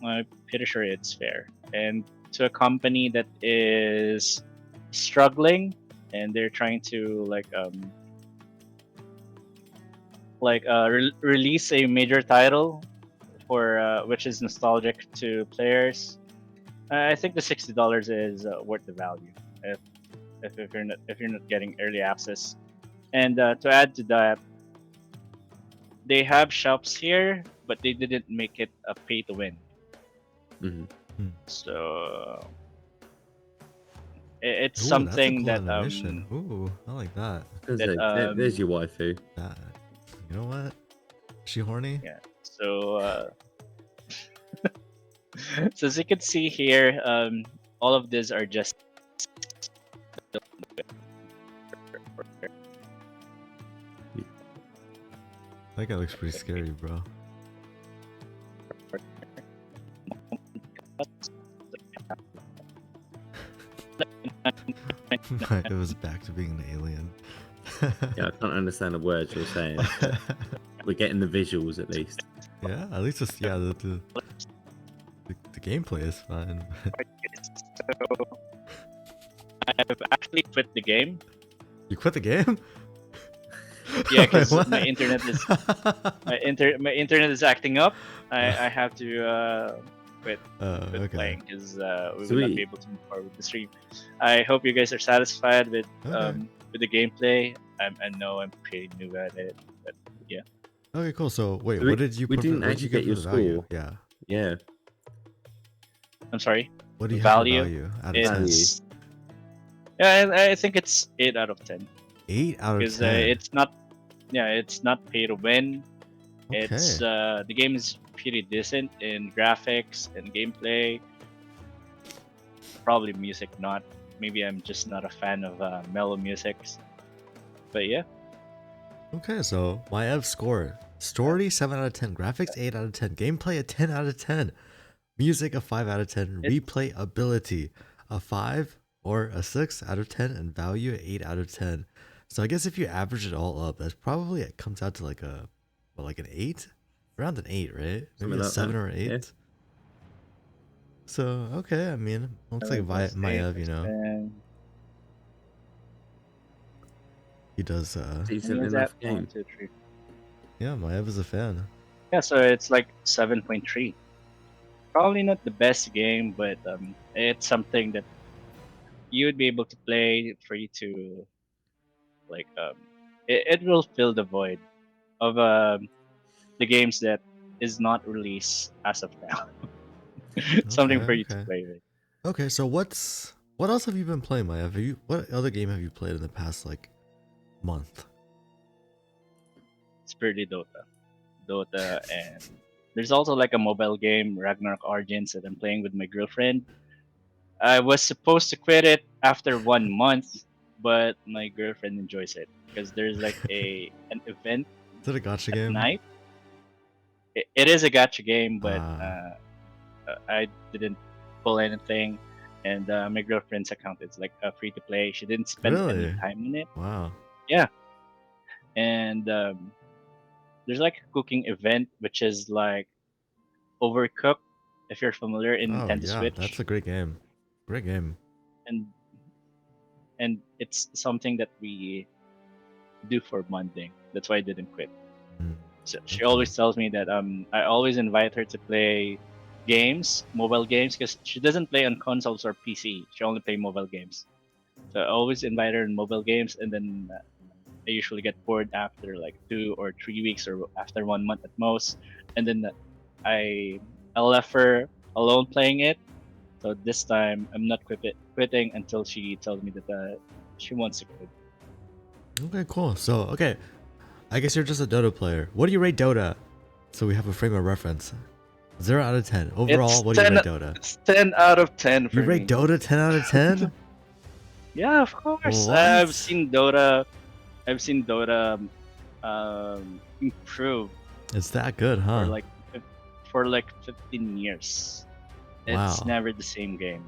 I'm pretty sure it's fair. And to a company that is struggling and they're trying to release a major title for which is nostalgic to players, I think the $60 is worth the value if you're not getting early access. And to add to that, they have shops here, but they didn't make it a pay to win. Mhm. So it's Ooh, something that's a that cool animation. Ooh, I like that. There's your waifu. That. You know what? Is she horny? yeah. So so as you can see here, all of these are just That guy looks pretty scary, bro. It was back to being an alien. Yeah, I can't understand the words you're saying. We're getting the visuals at least. Yeah, at least it's the gameplay is fine. So I've actually quit the game. You quit the game? Yeah, because Wait, my what? internet is my internet is acting up. I have to quit Okay. playing because we will not Sweet. be able to move forward with the stream. I hope you guys are satisfied with Okay. the gameplay. I know I'm pretty new at it, but yeah. Okay, cool. So wait, We- what did you we put? didn't What did you actually give get for the your value? score. Yeah. Yeah. I'm sorry. What do you Value, have for value out of 10? It's yeah, I think it's 8 out of 10 8 out of because 10. it's not it's not pay to win. Okay. It's the game is pretty decent in graphics and gameplay. Probably music not. Maybe I'm just not a fan of mellow musics. But yeah, Okay, so Maiev score. Story 7 out of 10. Graphics 8 out of 10. Gameplay a 10 out of 10. Music a 5 out of 10. It- Replayability a 5 or a 6 out of 10. And value a 8 out of 10. So I guess if you average it all up, that's probably, it comes out to like a, well, like an 8? Around an 8, right? Maybe Something a like 7 that, or 8. yeah. So, okay, I mean, looks like Maiev, you know, And he does, Decent is enough that 1, game. 2, 3? yeah, Maiev is a fan. Yeah, so it's like 7.3. Probably not the best game, but it's something that you would be able to play for you to like it will fill the void of the games that is not released as of now. Something for you to Okay. play with. Okay, so what else have you been playing, Maya? What other game have you played in the past like month? It's purely Dota, and there's also like a mobile game, Ragnarok Origins, that I'm playing with my girlfriend. I was supposed to quit it after 1 month, but my girlfriend enjoys it because there's like an event Is it a gotcha at game? night. It is a gacha game, but Ah. I didn't pull anything, and my girlfriend's account is like free to play. She didn't spend any Really? time in it, Wow. and there's like a cooking event which is like Overcooked, if you're familiar in Oh Nintendo yeah, Switch, that's a great game. Great game. and it's something that we do for bonding. That's why I didn't quit. Mm. So she Okay. always tells me that I always invite her to play games, mobile games, because she doesn't play on consoles or PC. She only play mobile games. So I always invite her in mobile games, and then I usually get bored after like 2 or 3 weeks, or after 1 month at most, and then I left her alone playing it. So this time I'm not quitting until she tells me that she wants to quit. Okay, cool. So okay, I guess you're just a Dota player. What do you rate Dota? So we have a frame of reference. 0 out of 10. Overall, It's what do you 10 rate Dota? It's 10 out of 10 for You rate me. Dota 10 out of 10? Yeah, of course. What? I've seen Dota improve It's that good, huh? for like 15 years. It's Wow. never the same game.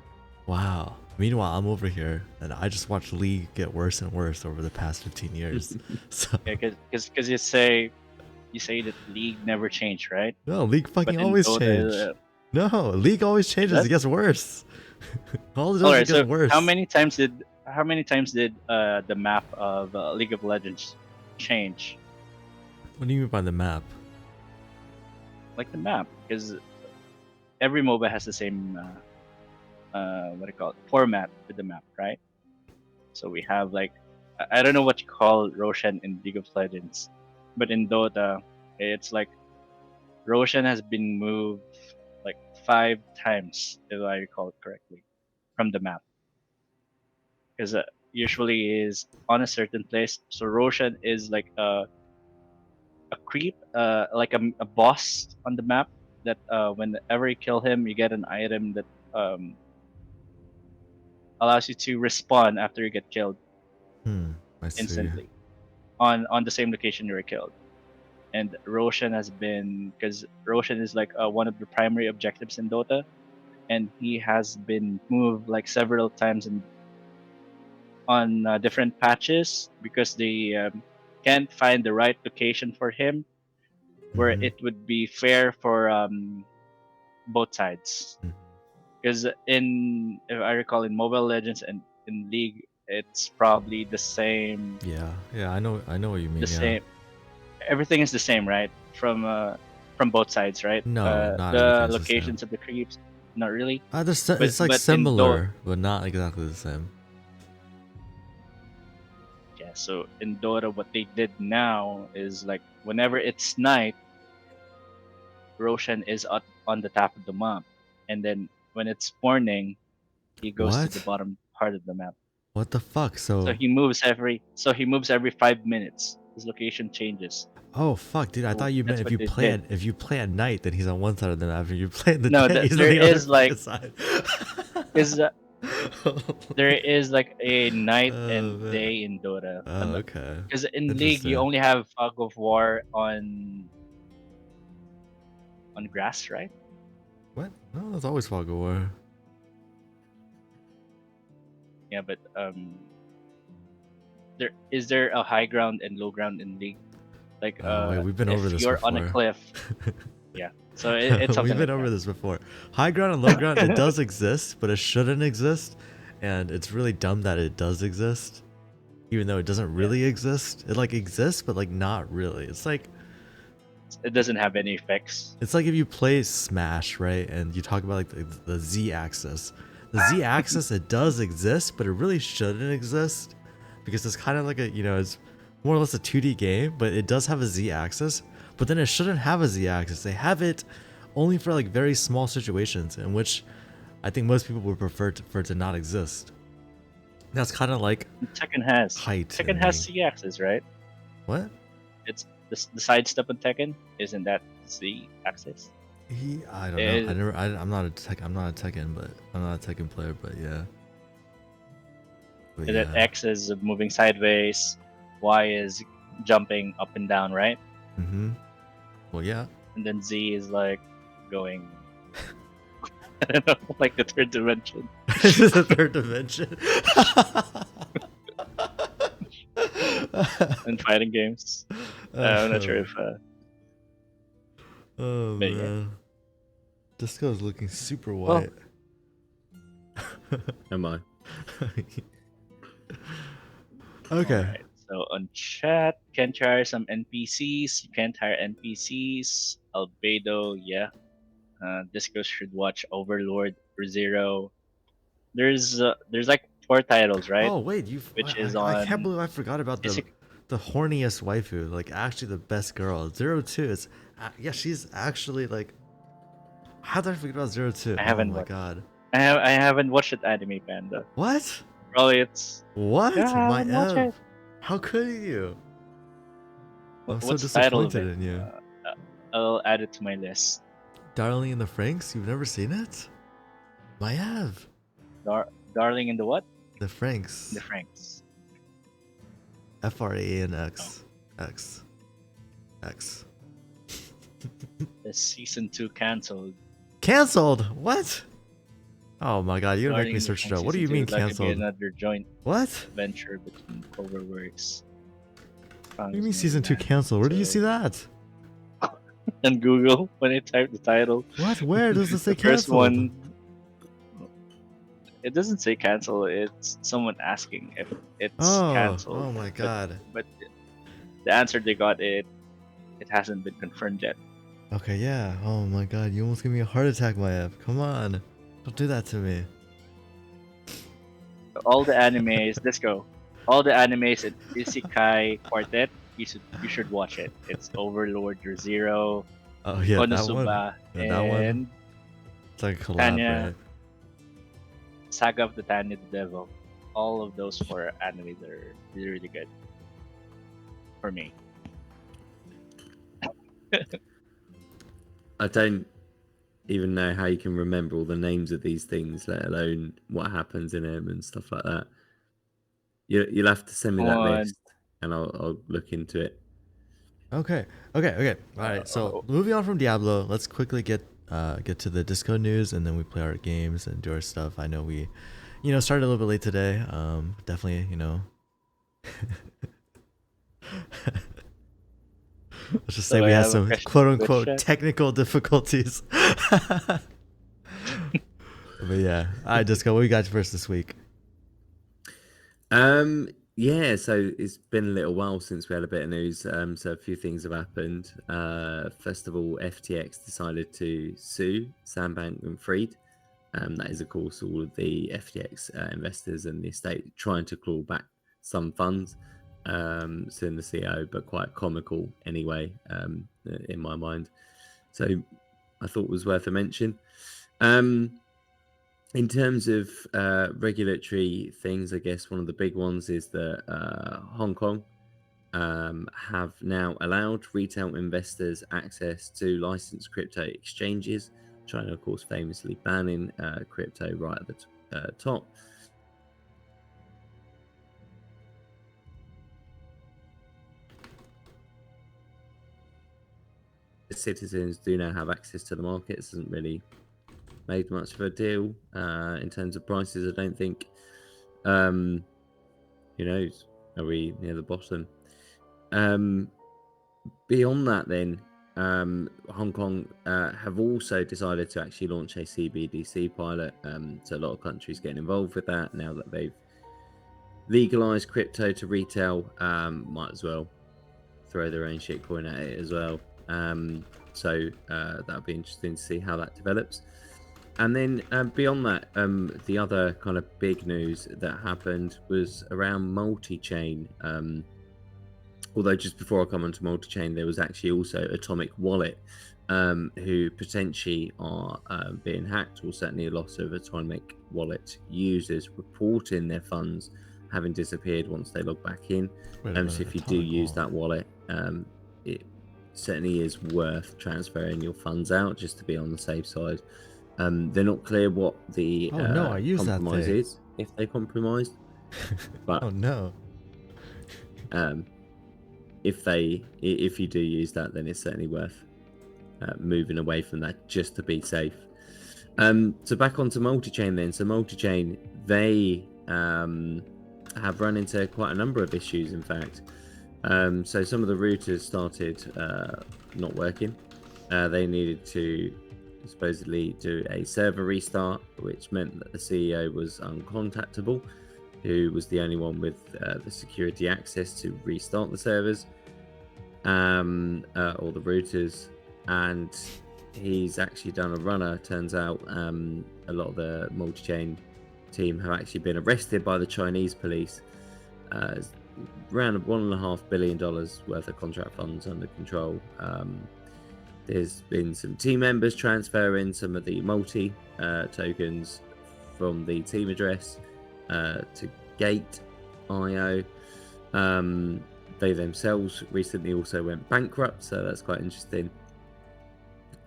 Wow. Meanwhile, I'm over here and I just watched League get worse and worse over the past 15 years. So Yeah, because you say that League never changed, right? no, League fucking in always Dota, change. No, League always changes. That- It gets worse. All it does all is right. get So worse. how many times did the map of League of Legends change? What do you mean by the map? Like the map, because every MOBA has the same what do you call it, format with the map, right? So we have like I don't know what you call Roshan in League of Legends, but in Dota, it's like Roshan has been moved like 5 times, if I recall it correctly, from the map. Because usually is on a certain place. So Roshan is like a creep, like a boss on the map that whenever you kill him, you get an item that allows you to respawn after you get killed I see. instantly on the same location you were killed. And Roshan has been, because Roshan is like one of the primary objectives in Dota, and he has been moved like several times on different patches because they can't find the right location for him where Mhm. it would be fair for both sides. Mhm. Because if I recall, in Mobile Legends and in League, it's probably the same. Yeah, I know what you mean. The Yeah. same. Everything is the same, right? From both sides, right? No, not The everything's the same. locations of the creeps. not really. It's like but similar, but not exactly the same. Yeah, so in Dota, what they did now is like whenever it's night, Roshan is on the top of the map, and then when it's morning, he goes to the What? bottom part of the map. What the fuck? So he moves every 5 minutes. His location changes. Oh fuck, dude! I So thought you meant that's what they did. if you play at night, then he's on one side of the map. If you play in the No, day, he's on there the other is like fucking side. is there is like a night Oh, and man. day in Dota. Oh, okay. Because in League you Interesting. only have Fog of War on grass, right? What? No, there's always fog of war. Yeah, but there a high ground and low ground in League? Like Wait, we've been over if this you're on a before. cliff, yeah. So it's something We've been like over that. this before. High ground and low ground, it does exist, but it shouldn't exist, and it's really dumb that it does exist, even though it doesn't really exist. It like exists, but like not really. It's like It doesn't have any effects. if you play Smash, right, and you talk about like the Z-axis. The Z-axis, it does exist, but it really shouldn't exist because it's kind of like it's more or less a 2D game, but it does have a Z-axis. But then it shouldn't have a Z-axis. They have it only for like very small situations in which I think most people would prefer for it to not exist. That's kind of like Tekken has height. Tekken has C axis, right? What? It's the side step in Tekken. Isn't that Z axis? I don't know. I'm not a Tekken, but I'm not a Tekken player. But yeah. But And then X is moving sideways, Y is jumping up and down, right? Mm-hmm. Well, yeah. And then Z is like going, I don't know, like the third dimension. This is the third dimension. In fighting games. I'm not sure if. Oh but yeah. man. Disco's looking super white. Am I? Okay. Alright, so on chat, can't hire some NPCs. You can't hire NPCs. Albedo, yeah. Disco should watch Overlord, ReZero. There's like 4 titles, right? Oh wait, Which is I can't on believe I forgot about the horniest waifu, like actually the best girl. 02 is yeah, she's actually like. How did I forget about 02? I haven't Oh my watched. god. I haven't watched that anime, Panda. What? Probably it's. What? Yeah, I My haven't watched it. How could you? I'm so What's the title of disappointed it? in you. I'll add it to my list. Darling in the Franxx? You've never seen it? Maiev. Darling in the what? The Franxx. The Franks. FRANX. X. X. The season 2 canceled. Cancelled? What? Oh my god, you're gonna make me Darling in the search it Franxx out. What do you season mean 2 is likely to be cancelled? another joint What? venture between Cloverworks. What do you mean season 2 cancelled? Where do you see that? And Google when I type the title. What? Where does it say The first cancelled? one. It doesn't say cancel. It's someone asking if it's canceled. Oh my god. But the answer they got it hasn't been confirmed yet. Okay, yeah. Oh my god, you almost gave me a heart attack, Maiev. Come on. Don't do that to me. All the animes, let's go. All the animes in Isekai Quartet, you should watch it. It's Overlord, ReZero, Oh yeah, that one. Konosuba, Yeah, that one. and It's like a collab, Tanya. right? Saga of the Tanya the Devil. All of those 4 animes are really, really good for me. I don't even know how you can remember all the names of these things, let alone what happens in them and stuff like that. You'll have to send me that One. list, and I'll look into it. Okay. All right. So moving on from Diablo, let's quickly get to the Disco news, and then we play our games and do our stuff. I know we, started a little bit late today. Definitely, let's just say we had some quote unquote technical difficulties. But yeah, all right, Disco, what you got first this week? Yeah, so it's been a little while since we had a bit of news. So a few things have happened. First of all, FTX decided to sue Sam Bankman-Fried That is, of course, all of the FTX investors and the estate trying to claw back some funds. Suing the CEO, but quite comical anyway, in my mind. So I thought it was worth a mention. In terms of regulatory things, I guess one of the big ones is that Hong Kong have now allowed retail investors access to licensed crypto exchanges. China, of course, famously banning crypto right at the top. Citizens do now have access to the market. This hasn't really made much of a deal in terms of prices, I don't think. Who knows? Are we near the bottom? Beyond that, then, Hong Kong have also decided to actually launch a CBDC pilot. So a lot of countries getting involved with that now that they've legalized crypto to retail. Might as well throw their own shitcoin at it as well. So that'll be interesting to see how that develops. And then beyond that, the other kind of big news that happened was around multi-chain. Although just before I come on to multi-chain, there was actually also Atomic Wallet, who potentially are being hacked, or certainly a lot of Atomic Wallet users reporting their funds having disappeared once they log back in. So if you do use that wallet, it certainly is worth transferring your funds out just to be on the safe side. They're not clear what the compromise is, if they compromised. But oh no. If you do use that, then it's certainly worth moving away from that just to be safe. So back onto multi-chain then. So multi-chain, they have run into quite a number of issues, in fact. So some of the routers started not working. They needed to supposedly do a server restart, which meant that the CEO was uncontactable, who was the only one with the security access to restart the servers or the routers. And he's actually done a runner. Turns out a lot of the multi-chain team have actually been arrested by the Chinese police. Around $1.5 billion worth of contract funds under control. There's been some team members transferring some of the multi tokens from the team address to Gate.io. They themselves recently also went bankrupt, so that's quite interesting.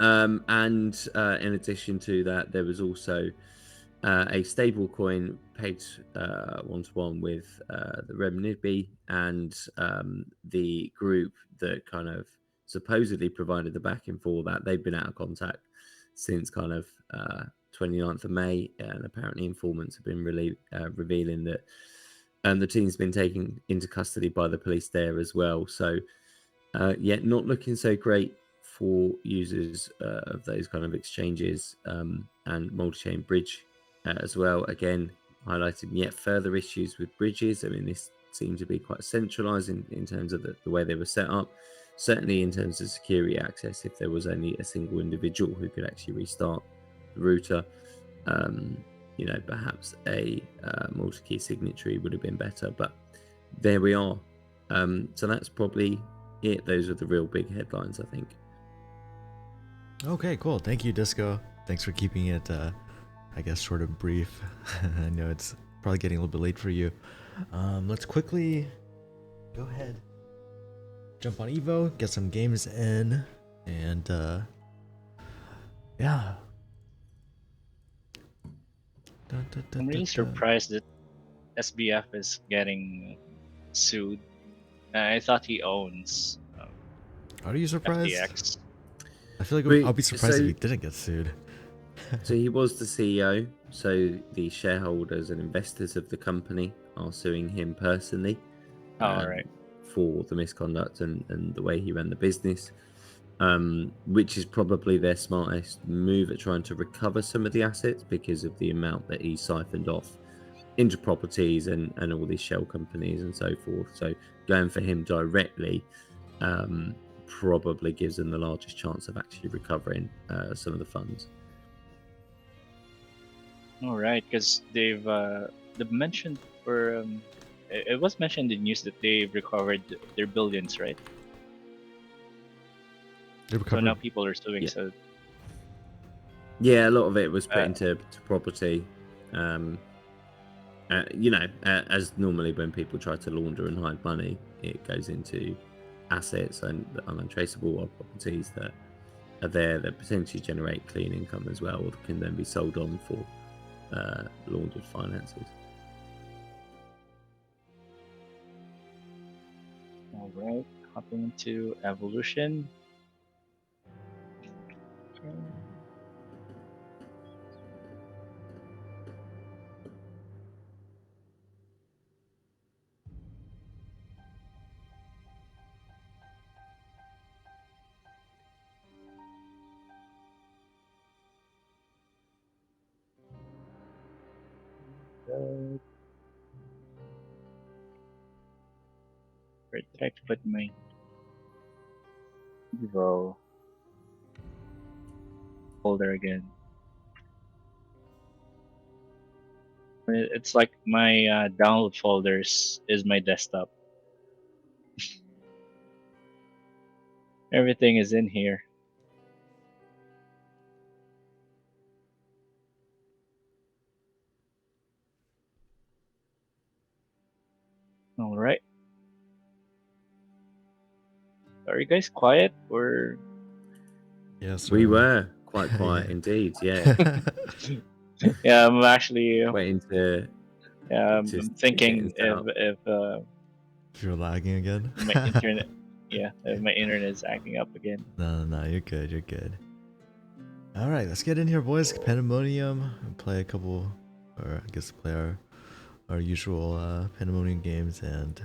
And in addition to that, there was also a stable coin pegged one-to-one with the renminbi, and the group that kind of supposedly provided the backing for that, they've been out of contact since kind of 29th of May, and apparently informants have been revealing that the team's been taken into custody by the police there as well. So not looking so great for users of those kind of exchanges, and multi-chain bridge as well. Again, highlighting yet further issues with bridges. I mean, this seemed to be quite centralized in terms of the way they were set up. Certainly in terms of security access, if there was only a single individual who could actually restart the router, perhaps a multi-key signatory would have been better. But there we are. So that's probably it. Those are the real big headlines, I think. Okay, cool. Thank you, Disco. Thanks for keeping it, I guess, sort of brief. I know it's probably getting a little bit late for you. Let's quickly go ahead, jump on Evo, get some games in, and yeah. I'm really surprised that SBF is getting sued. I thought he owns Are you surprised? FTX. I feel like I'll be surprised if he didn't get sued. So he was the CEO, so the shareholders and investors of the company are suing him personally for the misconduct and the way he ran the business, which is probably their smartest move at trying to recover some of the assets because of the amount that he siphoned off into properties and all these shell companies and so forth. So going for him directly probably gives them the largest chance of actually recovering some of the funds. All right, because they've mentioned, or it was mentioned in the news that they've recovered their billions, right? They So now recovered. people are suing. Yeah. So Yeah, a lot of it was put Uh, into property. As normally when people try to launder and hide money, it goes into assets and untraceable or properties that are there that potentially generate clean income as well, or can then be sold on for laundered finances. all right, hopping into evolution. Okay. Right. Where did I put my Evo folder again? It's like my download folders is my desktop. Everything is in here. All right. Are you guys quiet or? Yes, We sir. were quite quiet Yeah. indeed. Yeah, Yeah, I'm actually. waiting to I'm get thinking things set up. if If you're lagging again. my internet, yeah, if my internet is acting up again. No, you're good. You're good. All right, let's get in here, boys. Pandemonium. And play a couple, or I guess play our usual Pandemonium games, and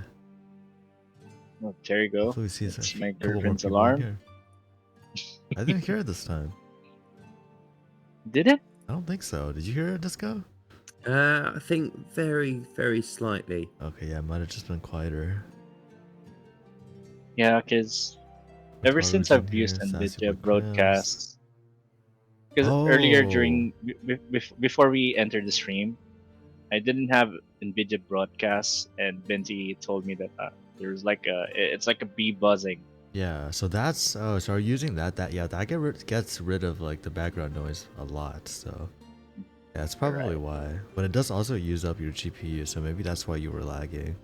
Oh, there you go. hopefully we see a It's my couple more girlfriend's people in alarm. here. I didn't hear it this time. Did it? I don't think so. Did you hear it, Disco? I think very, very slightly. Okay, yeah, it might have just been quieter. Yeah, because ever since Wataru's in I've here, used Sassy NVIDIA Boy Crims. broadcasts, because earlier Oh, during before we entered the stream, I didn't have NVIDIA broadcasts, and Benji told me that there was like it's like a bee buzzing. yeah. So that's so are you using that? Yeah, that gets rid of like the background noise a lot. So yeah, that's probably Right. why. But it does also use up your GPU, so maybe that's why you were lagging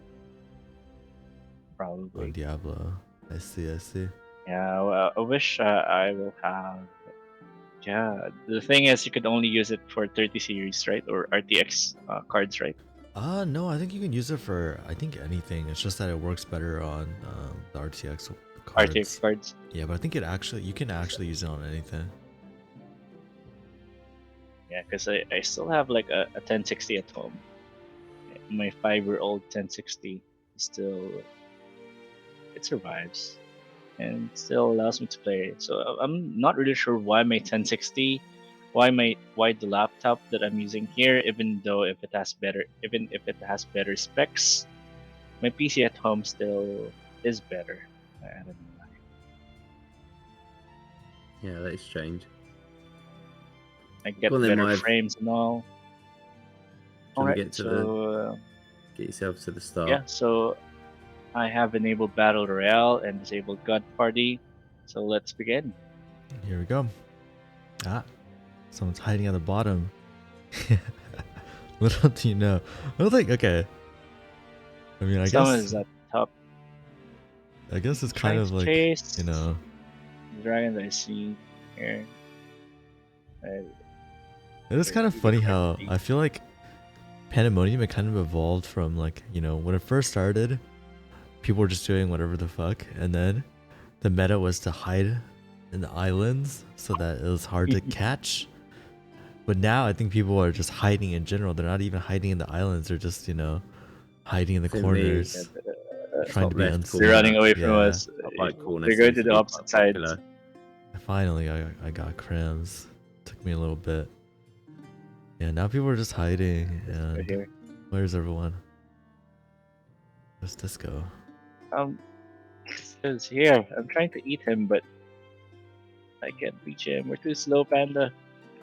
on Probably. Diablo. I see. I see. Yeah, well, I wish I will have. Yeah, the thing is, you could only use it for 30 series, right? Or RTX cards, right? No, I think you can use it for I think anything. It's just that it works better on the RTX RTX cards. cards. Yeah, but I think you can actually use it on anything. Yeah, because I still have like a 1060 at home. My 5-year-old 1060 still it survives and still allows me to play. So I'm not really sure why my 1060, why the laptop that I'm using here, even if it has better specs, my PC at home still is better. I don't know why. Yeah, that is strange. I get Go on then, better Maiev. frames and all. All Trying to right, get to so get yourself to the start. yeah, so I have enabled Battle Royale and disabled God Party. So let's begin. Here we go. Ah, someone's hiding at the bottom. Little do you know. I don't think. Okay. I mean, I Someone guess. is at the top. I guess it's kind Trying of to like, chase you know. the dragon that I see here. It is kind of funny how I feel like Pandemonium, it kind of evolved from like, you know, when it first started, people were just doing whatever the fuck, and then the meta was to hide in the islands so that it was hard to catch. But now I think people are just hiding in general. They're not even hiding in the islands. They're just, you know, hiding in the For me, corners, trying to top be left unseen. They're corner. running away from Yeah. us. Top right corner They're going seems to to the be opposite quite sides. popular. Finally, I got Krams. Took me a little bit. Yeah, now people are just hiding. Right And here. where's everyone? Where's Disco? It says here. I'm trying to eat him, but I can't reach him. We're too slow, Panda.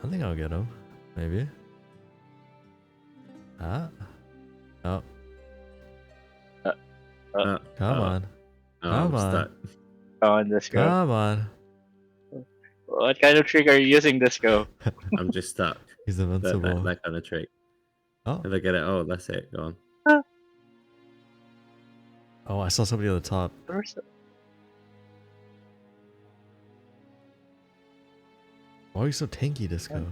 I think I'll get him. Maybe. Ah. Oh, come oh, on. oh, Come I'm on. stuck. On Disco. Come on. What kind of trick are you using, Disco? I'm just stuck. He's invincible. That kind of trick. Oh. If I get it, oh, that's it. Go on. Oh, I saw somebody on the top. Why are you so tanky, Disco?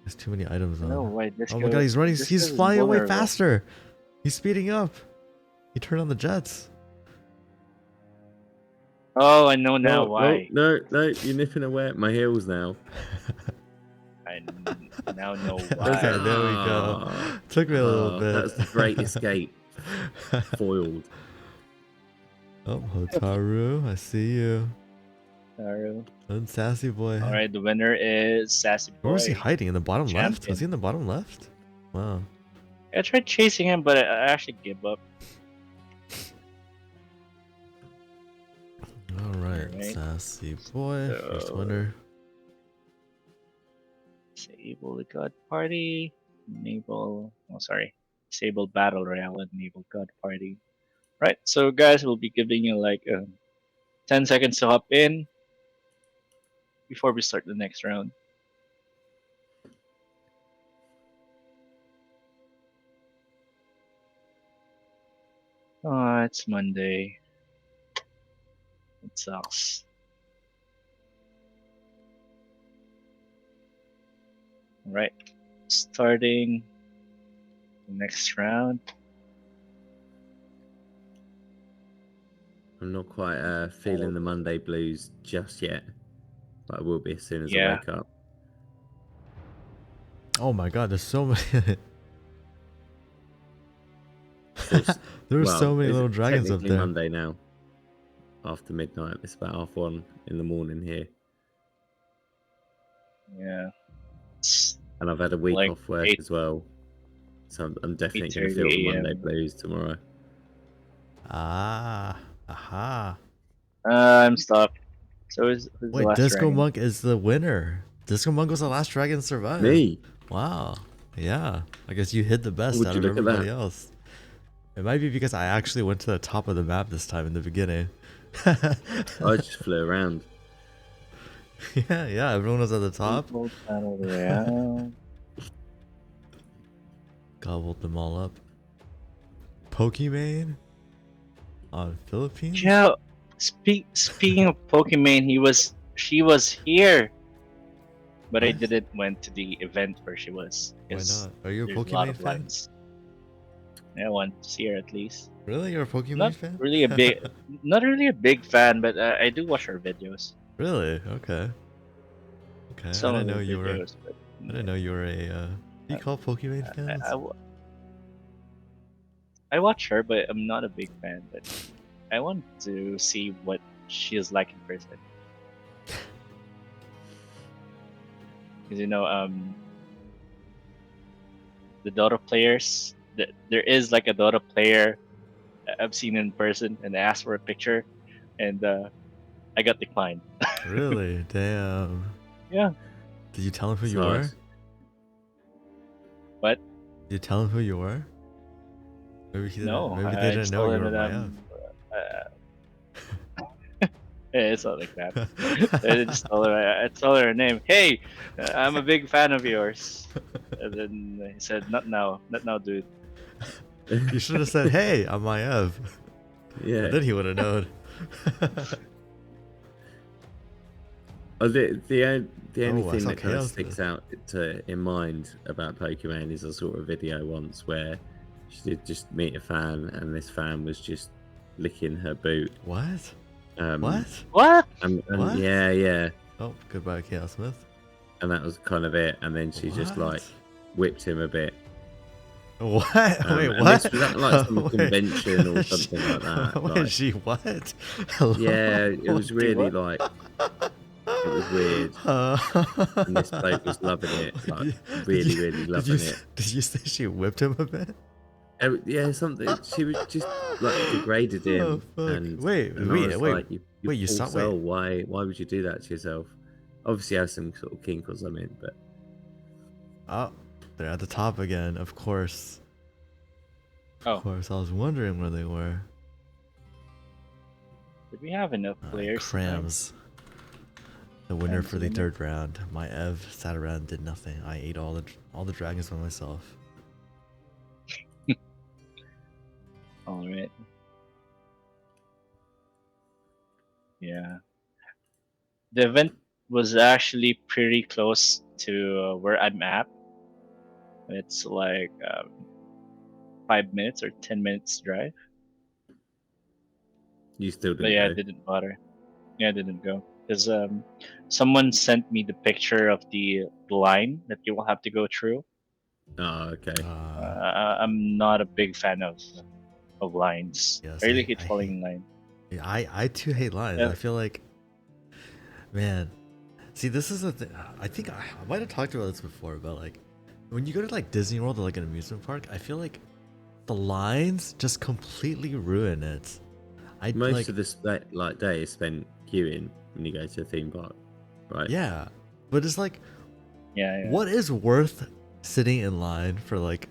There's too many items on. No, why Disco? Oh my god, he's running. Disco He's is flying away vulnerable. faster. He's speeding up. He turned on the jets. Oh, I know now why. No, you're nipping away at my heels now. I now know Okay, why. there we go. Ah, Took me a little bit. That's the great escape. Foiled. Oh, Hotaru, I see you. Alright. And Sassy Boy. Alright, the winner is Sassy Boy. Where was he hiding? In the bottom left? Champion. Was he in the bottom left? Wow. I tried chasing him, but I actually gave up. Alright, Sassy Boy, first winner. Disable the God Party. Enable. Oh, sorry. Disable Battle Royale and enable God Party. Right, so guys, we'll be giving you like 10 seconds to hop in before we start the next round. Oh, it's Monday. It sucks. Alright, starting the next round. I'm not quite feeling the Monday blues just yet, but I will be as soon as I Yeah. wake up. Oh my god, there's so many. There's Well, so many it's little dragons up technically there. Monday now. After midnight, it's about 1:30 in the morning here, Yeah. and I've had a week Like off work 8 as well, so I'm definitely going to feel the 8:30 Monday AM. blues tomorrow. Ah, aha. I'm stuck. So who's the Wait, last dragon? Discomonk is the winner. Discomonk was the last dragon to survive. Me? Wow. Yeah. I guess you hid the best Would out you of look at that? everybody else. It might be because I actually went to the top of the map this time in the beginning. I just flew around. yeah, everyone was at the top. Disable Battle Royale. Gobbled them all up. Pokimane on Philippines? Yeah. Speaking of Pokimane, she was here, but I What? didn't went to the event where she was. Why 'cause not? Are you a there's a lot Pokimane of fan? lines. I want to see her at least. Really? You're a Pokimane Not fan? really a big, not really a big fan, but I do watch her videos. Really? Okay. Okay. Some I of didn't her know you were. videos, but I didn't know you were a. Do you call Pokimane fans? I watch her, but I'm not a big fan. But I want to see what she is like in person. Because the Dota players, there is like a Dota player I've seen in person, and I asked for a picture, and I got declined. Really? Damn. Yeah. Did you tell him who It's you were? nice. But Did you tell him who you were? Maybe he didn't. no, Maybe I they didn't just know told you him were that Maiev. it's not like that. I just told her. I told her her name. Hey, I'm a big fan of yours. And then he said, "Not now, dude." You should have said, "Hey, I'm Maiev." Yeah. Then he would have known. The only Oh, I thing saw that kind of Chaos sticks there. out in mind about Pokemon is I saw a video once where she did just meet a fan, and this fan was just licking her boot. What? Um, What? What? And What? yeah, Oh, goodbye, Chaos Smith. and that was kind of it. And then she just like whipped him a bit. What? Wait, And what? this was at like some Wait. convention or something like that. Wait, like- she what? yeah, it was What? really like it was weird. And this bloke was loving it, like really loving it. Did you say she whipped him a bit? Yeah, something. She was just like degraded him. Oh, fuck. And Wait, and I was like, you wait, you poor saw- soul, why would you do that to yourself? Obviously, I have some sort of kink or something, but Oh, They're at the top again, of course. Oh, Of course, I was wondering where they were. did we have enough players? Crams. The winner Crams for the winner. third round. Maiev sat around and did nothing. I ate all the dragons by myself. All right. Yeah. The event was actually pretty close to where I'm at. It's like 5 minutes or 10 minutes drive. You still But didn't yeah, I go. didn't bother. Yeah, I didn't go because someone sent me the picture of the line that you will have to go through. Oh, okay. I'm not a big fan of lines. Yes, I really I hate hate. following line. Yeah, I too hate lines. I feel like, man, see, this is the thing. I think I might have talked about this before, but like, when you go to like Disney World or like an amusement park, I feel like the lines just completely ruin it. I Most like, of the like day is spent queuing when you go to a theme park, right? yeah, but it's like, Yeah. what is worth sitting in line for like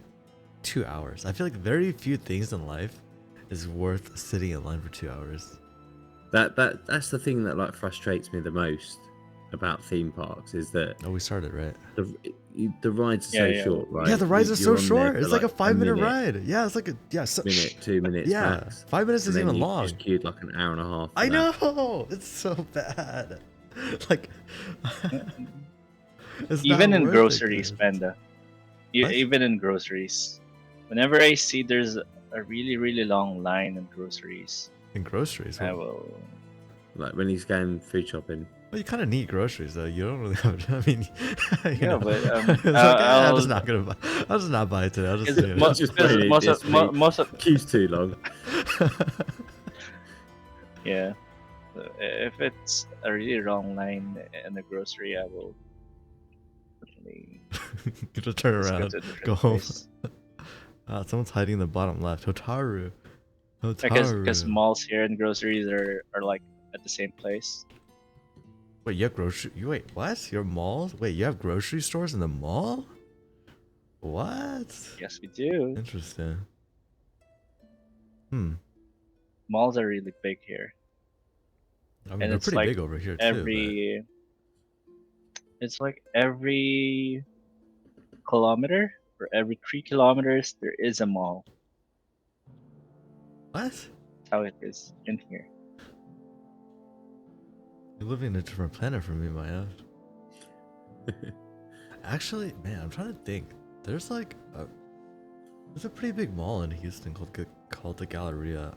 2 hours? I feel like very few things in life is worth sitting in line for 2 hours. That's the thing that like frustrates me the most about theme parks is that Oh, we started, right? the rides are so Yeah. short, right? Yeah, the rides are so You're on there short. for, It's like a 5-minute minute, ride. Yeah, it's like a so, minute, 2 minutes yeah, max. 5 minutes And isn't then even you long. just queued like an hour and a half. I for that. know, it's so bad. Like, it's Even not in worth groceries, it, Panda. What? Even in groceries, whenever I see there's a really long line in groceries, in groceries. I Well, will. Like when he's going food shopping. you kind of need groceries though. You don't really have. I mean, you Yeah, know, but it's like, I'm just not gonna buy. I'll just not buy it today. I'll just. Because You know. Just because wait, most of it's me. most of Queue's too long. yeah, if it's a really long line in a grocery, I will definitely You just turn just go around, to a different go home. place. Someone's hiding in the bottom left. Hotaru. Because Hotaru. malls here and groceries are like at the same place. Wait, you have grocery? You wait, what? Your malls? Wait, you have grocery stores in the mall? What? Yes, we do. Interesting. Malls are really big here, I mean, and they're it's pretty like big over here too. it's like every kilometer or every 3 kilometers there is a mall. But what? That's how it is in here. You're living in a different planet from me, Maya. Actually, man, I'm trying to think. There's like there's a pretty big mall in Houston called the Galleria.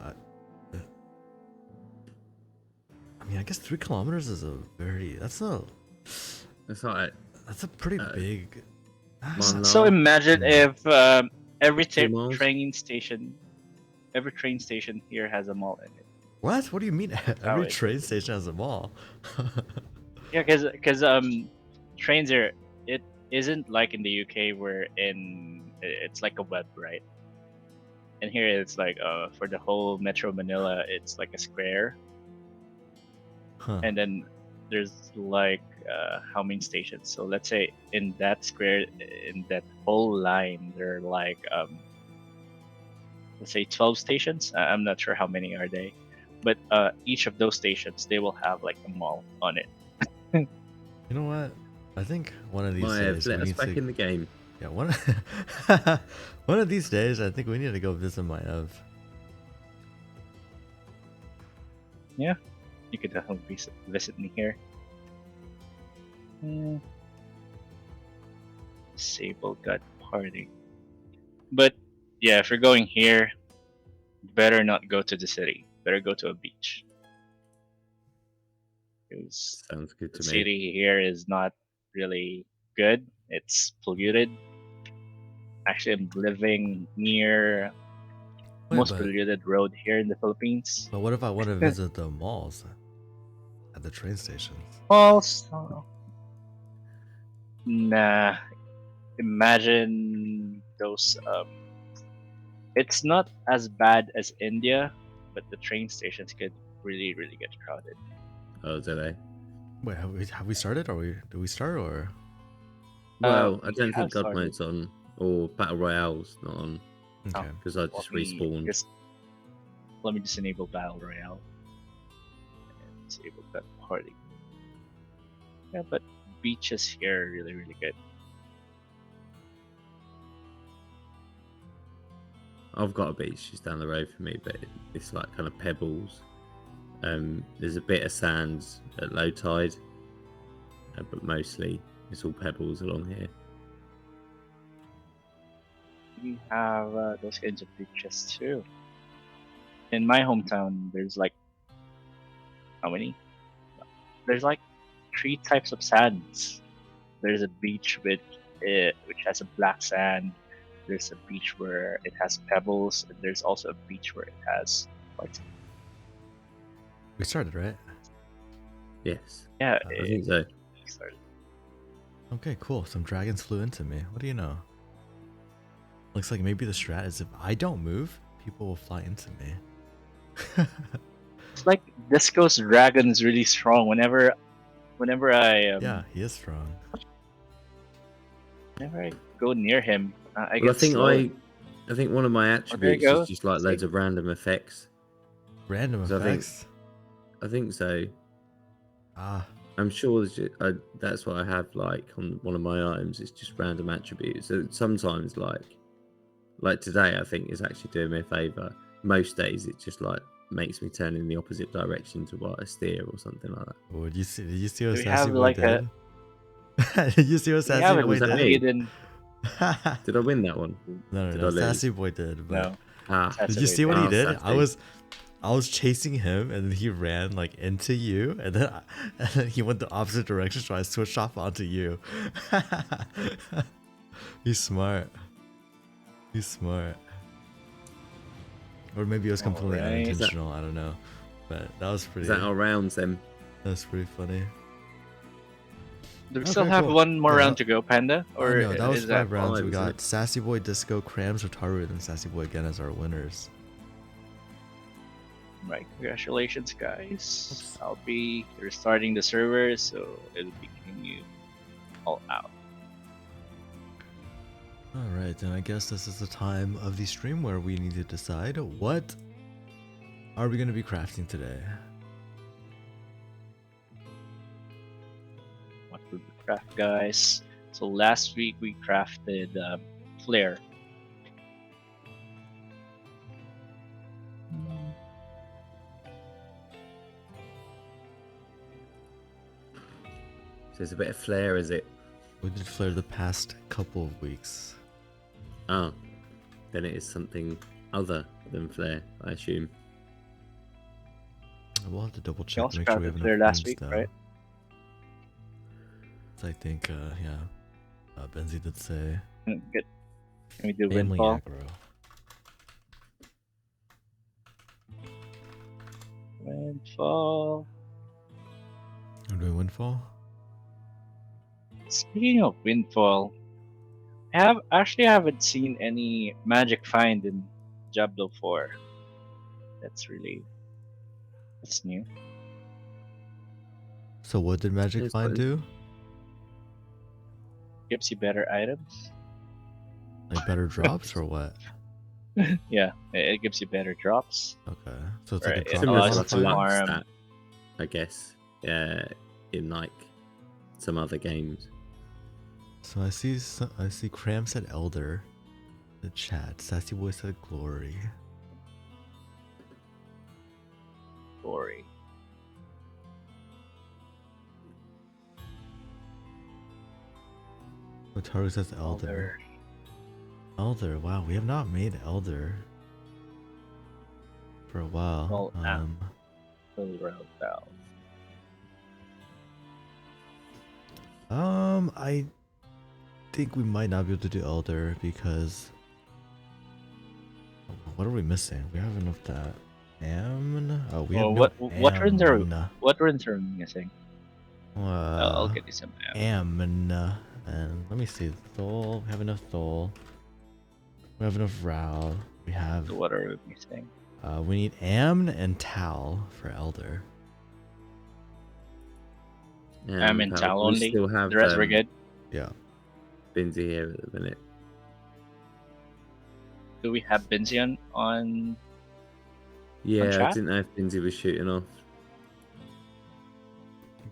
I mean, I guess 3 kilometers is It's like that's a pretty big. One So mile, imagine if every 2 miles. train station here has a mall in it. What? What do you mean? Every it train station has a mall. Yeah, because trains are it isn't like in the UK where it's like a web, right? And here it's like for the whole Metro Manila it's like a square, Huh. and then there's like how many stations? So let's say in that square, in that whole line, there are like let's say 12 stations. I'm not sure how many are they, but each of those stations they will have like a mall on it. You know what? I think one of these Maiev, days let we us need back to. in the game. Yeah, one of these days, I think we need to go visit Maiev. Yeah, you could definitely visit me here. Sable got party, but yeah, if you're going here, better not go to the city. Better go to a beach. Because Sounds good the to me. city here is not really good. It's polluted. Actually, I'm living near Wait, most but polluted road here in the Philippines. what if I want to visit the malls at the train stations? Also, nah. Imagine those. It's not as bad as India, but the train stations could really get crowded. Oh, do they? Wait, have we started? Do we start or? Well, I We don't have think God started. mode's on. or battle royales not on Okay. because I just respawn. Let me just enable battle royale and disable that party. Yeah, but beaches here are really really good. I've got a beach just down the road from me, but it's like kind of pebbles. There's a bit of sand at low tide, but mostly it's all pebbles along here. We have those kinds of beaches too. In my hometown, there's like how many? There's like 3 types of sands. There's a beach which has a black sand. There's a beach where it has pebbles, and there's also a beach where it has white sand. We started, right? Yes, Yeah, I think so. started. Okay, cool. Some dragons flew into me. What do you know? Looks like maybe the strat is if I don't move, people will fly into me. It's like Disco's dragon is really strong. Whenever I Yeah, he is strong. whenever I go near him, I Well, get slowed. I think one of my there you attributes go. is just like See? loads of random effects. Random So I think- effects. I think so. Ah, I'm sure that's what I have like on one of my items. It's just random attributes. So sometimes like today, I think is actually doing me a favor. Most days, it just like makes me turn in the opposite direction to what I steer or something like that. oh, did you see what We Sassy have Boy like did? Did you see what We Sassy haven't Boy was that did? me? played in Did I win that one? No, Did no, I lose? Sassy Boy did. But no. Ah, That's did you see what he Oh, did? Sassy. I was chasing him, and then he ran like into you, and then he went the opposite direction, so I switched off onto you. He's smart. He's smart. Or maybe it was completely Alright. unintentional. I don't know, but that was pretty. is that our rounds then? That's pretty funny. Do we Okay, still have cool. one more Yeah, round to go, Panda? Or no, that was is 5 rounds. five, We isn't got it? Sassy Boy, Disco, Crams, Otaru, and Sassy Boy again as our winners. Right, congratulations, guys. Oops. I'll be restarting the server, so it'll be kicking you all out. Alright, then I guess this is the time of the stream where we need to decide what are we going to be crafting today. What would we craft, guys? So last week we crafted flare. So there's a bit of flair, is it? We did flare the past couple of weeks. Oh, then it is something other than flair, I assume. We'll have to double We check also to make sure we have crafted enough flare last rings, week, though. right? So I think, Benzie did say Good. Can we do family windfall? aggro. Windfall. We're doing windfall? Speaking of windfall, I haven't seen any magic find in Diablo 4. That's new. So what did Magic It's Find quite- do? Gives you better items. Like better drops or what? Yeah, it gives you better drops. Okay. So it's Right, like a it drop Similar allows to you like to a luck farm. stat, I guess. In like some other games. So I see Cram said Elder. The chat. Sassy Boy said Glory. Glory. Otaru says Elder. Elder. Wow, we have not made Elder for a while. Well, Full round down. I think we might not be able to do Elder because what are we missing? We have enough that Amn. Oh, we have Well, no what runes are Amn. what runes are we missing? I'll Uh, get you some ammo. Amn. And let me see. Thol. We have enough Thol. We have enough Ral. We have. So what are we missing? We need Amn and Tal for Elder. I'm in Pal, Tal we only. still have The rest we're good. Yeah. Binsey here at the minute. Do we have Benzion on? Yeah, I chat? didn't know if Lindsay was shooting off.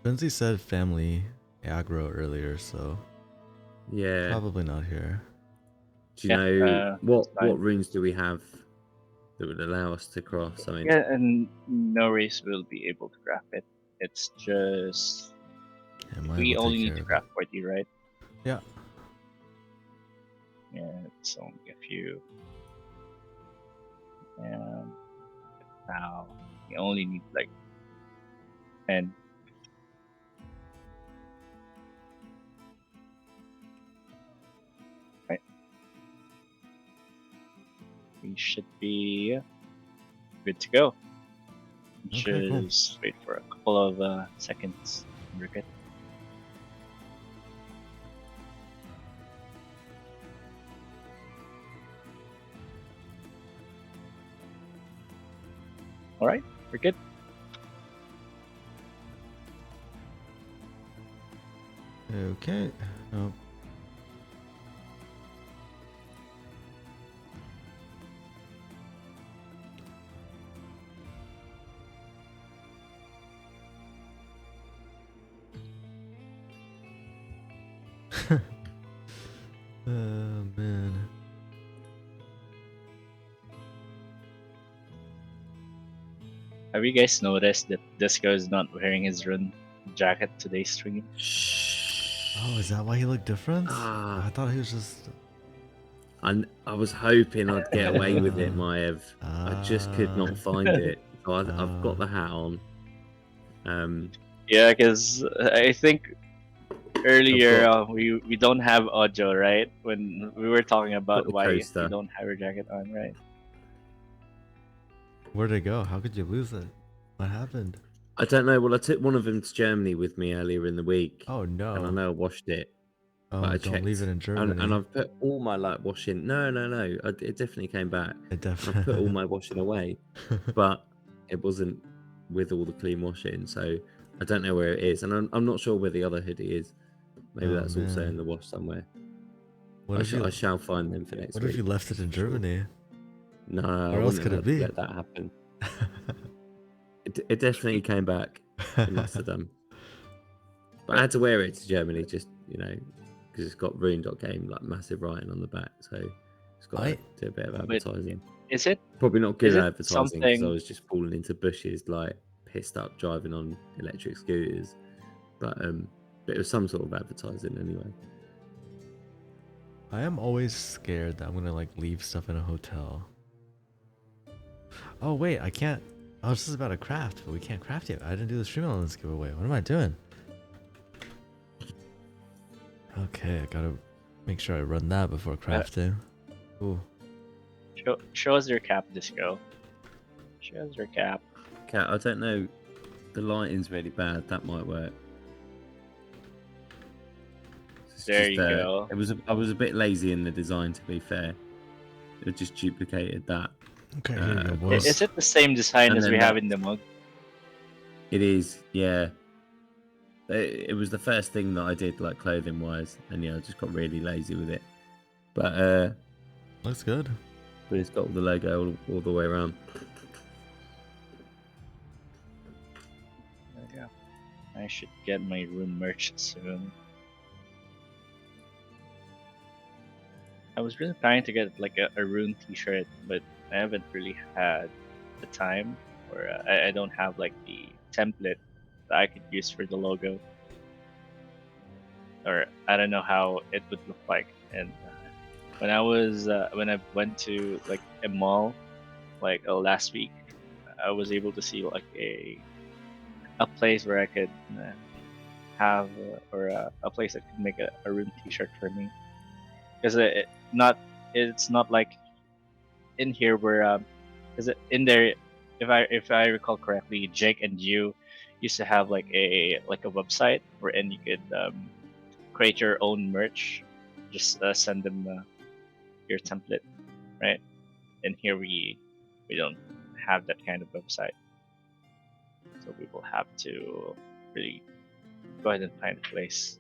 Benzie said family aggro earlier, so Yeah. probably not here. Do you Yeah, know it's fine. what runes do we have that would allow us to cross? I mean, Yeah, and no race will be able to craft it. It's just Yeah, Maiev we will only take need care to of it. craft 40, right? Yeah. Yeah, it's only a few. And now we only need like 10. Right. We should be good to go. Okay, cool. Just wait for a couple of seconds. We're good. All right, we're good. Okay. Oh. Oh man. Have you guys noticed that Disco is not wearing his rune jacket today's stream? Oh, is that why he looked different? Ah. I thought he was just. I was hoping I'd get away with it, Maiev. I just could not find it. So I've got the hat on. Yeah, because I think earlier got- we don't have audio, right? When we were talking about the why you coaster. don't have your jacket on, right? Where'd it go? How could you lose it? What happened? I don't know. Well, I took one of them to Germany with me earlier in the week, Oh no. and I know I washed it, but Oh, I don't leave checked, it in Germany. and I've put all my like washing. No. It definitely came back. It I've put all definitely. my washing away, but it wasn't with all the clean washing, so I don't know where it is, and I'm not sure where the other hoodie is. Maybe Oh, that's also in man. the wash somewhere. What if you? I shall find them for next What week. if you left it in for sure. Germany? No, I Where else wouldn't could have it be? let that happen. It definitely came back. It must have done. But I had to wear it to Germany, just because it's got rune.game like massive writing on the back, so it's got to do a bit of But advertising. is it Probably not is good it advertising because I something? was just falling into bushes, like pissed up driving on electric scooters. But it was some sort of advertising anyway. I am always scared that I'm gonna like leave stuff in a hotel. Oh wait, I can't. I was just about to craft, but we can't craft yet. I didn't do the stream elements giveaway. What am I doing? Okay, I gotta make sure I run that before crafting. Ooh. Show us your cap, Disco. Show us your cap. Cat, I don't know. The lighting's really bad. That might work. It's There just, you go. I was a bit lazy in the design, to be fair. It just duplicated that. Okay, here you go, of boys. Is it the same design And as then we have that- in the mug? It is, yeah. It was the first thing that I did, like clothing wise, and I just got really lazy with it. But Looks good. it's got all the logo all the way around. Yeah. I should get my rune merch soon. I was really planning to get like a rune t-shirt, but I haven't really had the time, or I don't have like the template that I could use for the logo, or I don't know how it would look like. And when I went to like a mall like last week, I was able to see like a place where I could have or a place that could make a rune t-shirt for me, because it's not like in here where is it in there, if I recall correctly, Jake and you used to have like a website wherein you could create your own merch, just send them your template, right? And here we don't have that kind of website, so we will have to really go ahead and find a place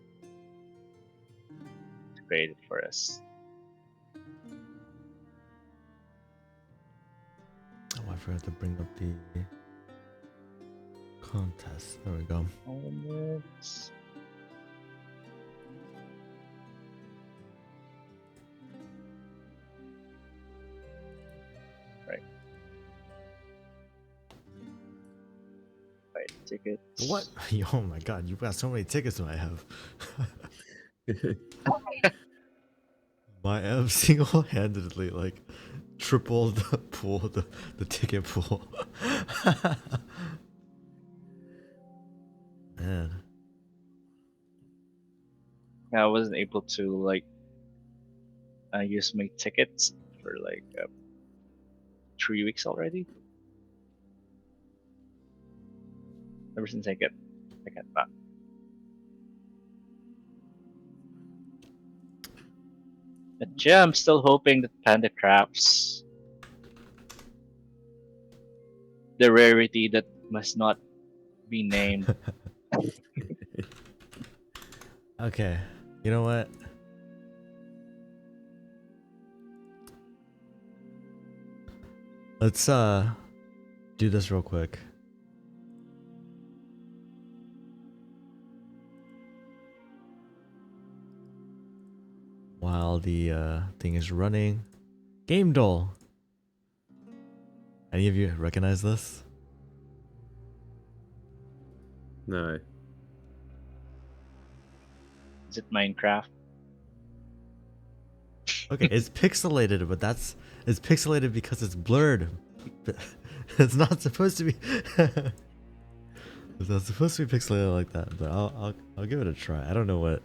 to create it for us. forgot to bring up the contest. There we go. Elements. Right, tickets. What? Oh my god, you've got so many tickets I have. Maiev single-handedly like tripled the pool, the ticket pool. Man. I wasn't able to like use my tickets for like 3 weeks already. Ever since I get back. But yeah, I'm still hoping that Panda crafts the rarity that must not be named. Okay. You know what? Let's do this real quick. While the thing is running. Game Doll. Any of you recognize this? No. Is it Minecraft? Okay, it's pixelated, but it's pixelated because it's blurred. It's not supposed to be. It's not supposed to be pixelated like that. But I'll give it a try. I don't know what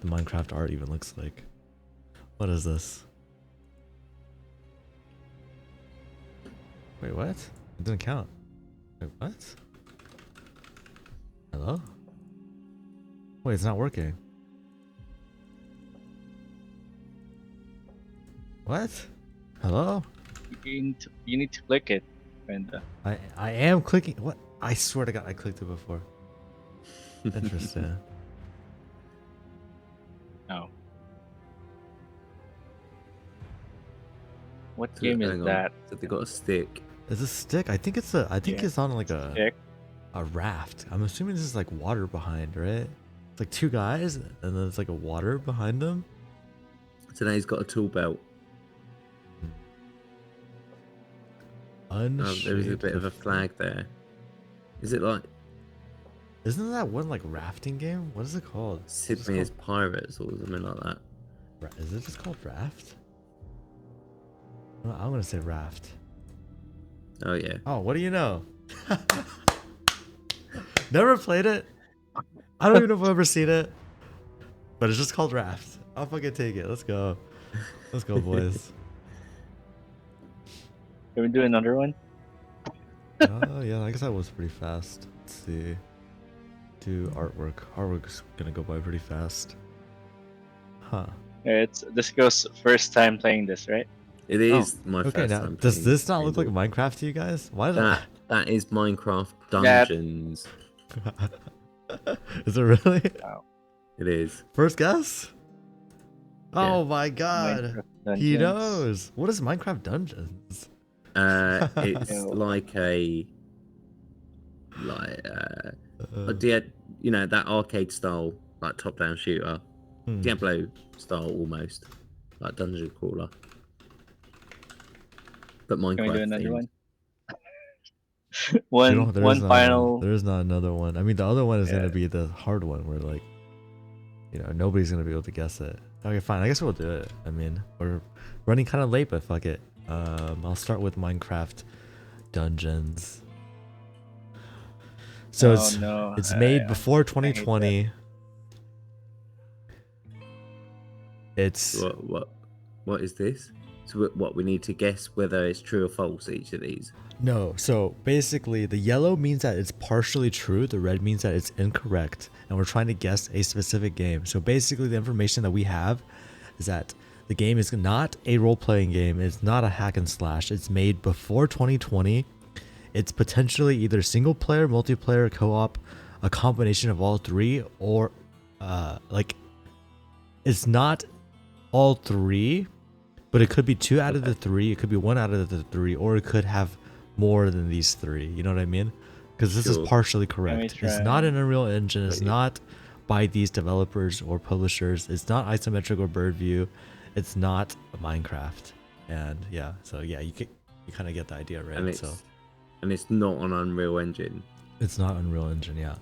the Minecraft art even looks like. What is this? Wait, what? It didn't count. Wait, what? Hello? Wait, it's not working. What? Hello? You need to click it, Panda. I am clicking. What? I swear to God, I clicked it before. Interesting. Oh. What So, game is hang on. that? So they got a stick. Is this stick? I think it's it's on like a Stick? raft. I'm assuming this is like water behind, right? It's like two guys, and then it's like a water behind them. So now he's got a tool belt. There is a bit of a flag there. Is it like Isn't that one like rafting game? What is it called? Sydney is Pirates or something like that? Is it just called raft? Well, I'm gonna say raft. Oh yeah. Oh, what do you know? Never played it. I don't even know if I've ever seen it. But it's just called raft. I'll fucking take it. Let's go. Let's go, boys. Can we do another one? Oh yeah, I guess that was pretty fast. Let's see. Do artwork. Artwork's gonna go by pretty fast. Huh. It's Disco's first time playing this, right? It is my Okay, first now time. does playing this not look like Rainbow. Minecraft to you guys? Why did That is Minecraft Dungeons. Is it really? It is. First guess? Yeah. Oh my god. Minecraft He Dungeons. knows. What is Minecraft Dungeons? It's Ew. like a you know, that arcade style, like top down shooter. Hmm. Diablo style almost. Like dungeon crawler. But Minecraft. Can we do another themed. one? There One is not final. there is not another one. I mean, the other one is Yeah. gonna be the hard one where like, nobody's gonna be able to guess it. Okay, fine. I guess we'll do it. I mean, we're running kind of late, but fuck it. I'll start with Minecraft Dungeons. So no, it's made before I hate 2020. It's What is this? So what we need to guess whether it's true or false each of these. no. So basically, the yellow means that it's partially true. The red means that it's incorrect, and we're trying to guess a specific game. So basically, the information that we have is that the game is not a role-playing game. It's not a hack and slash. It's made before 2020. It's potentially either single player, multiplayer, co-op, a combination of all three, or it's not all three, but it could be two out of the three. It could be one out of the three, or it could have more than these three. You know what I mean? Because this is Sure. partially me correct. It's try. not an Unreal Engine. It's Wait. not by these developers or publishers. It's not isometric or bird view. It's not Minecraft. And yeah, so yeah, you kind of get the idea, right? And it's So and it's not on Unreal Engine. it's not Unreal Engine, yeah.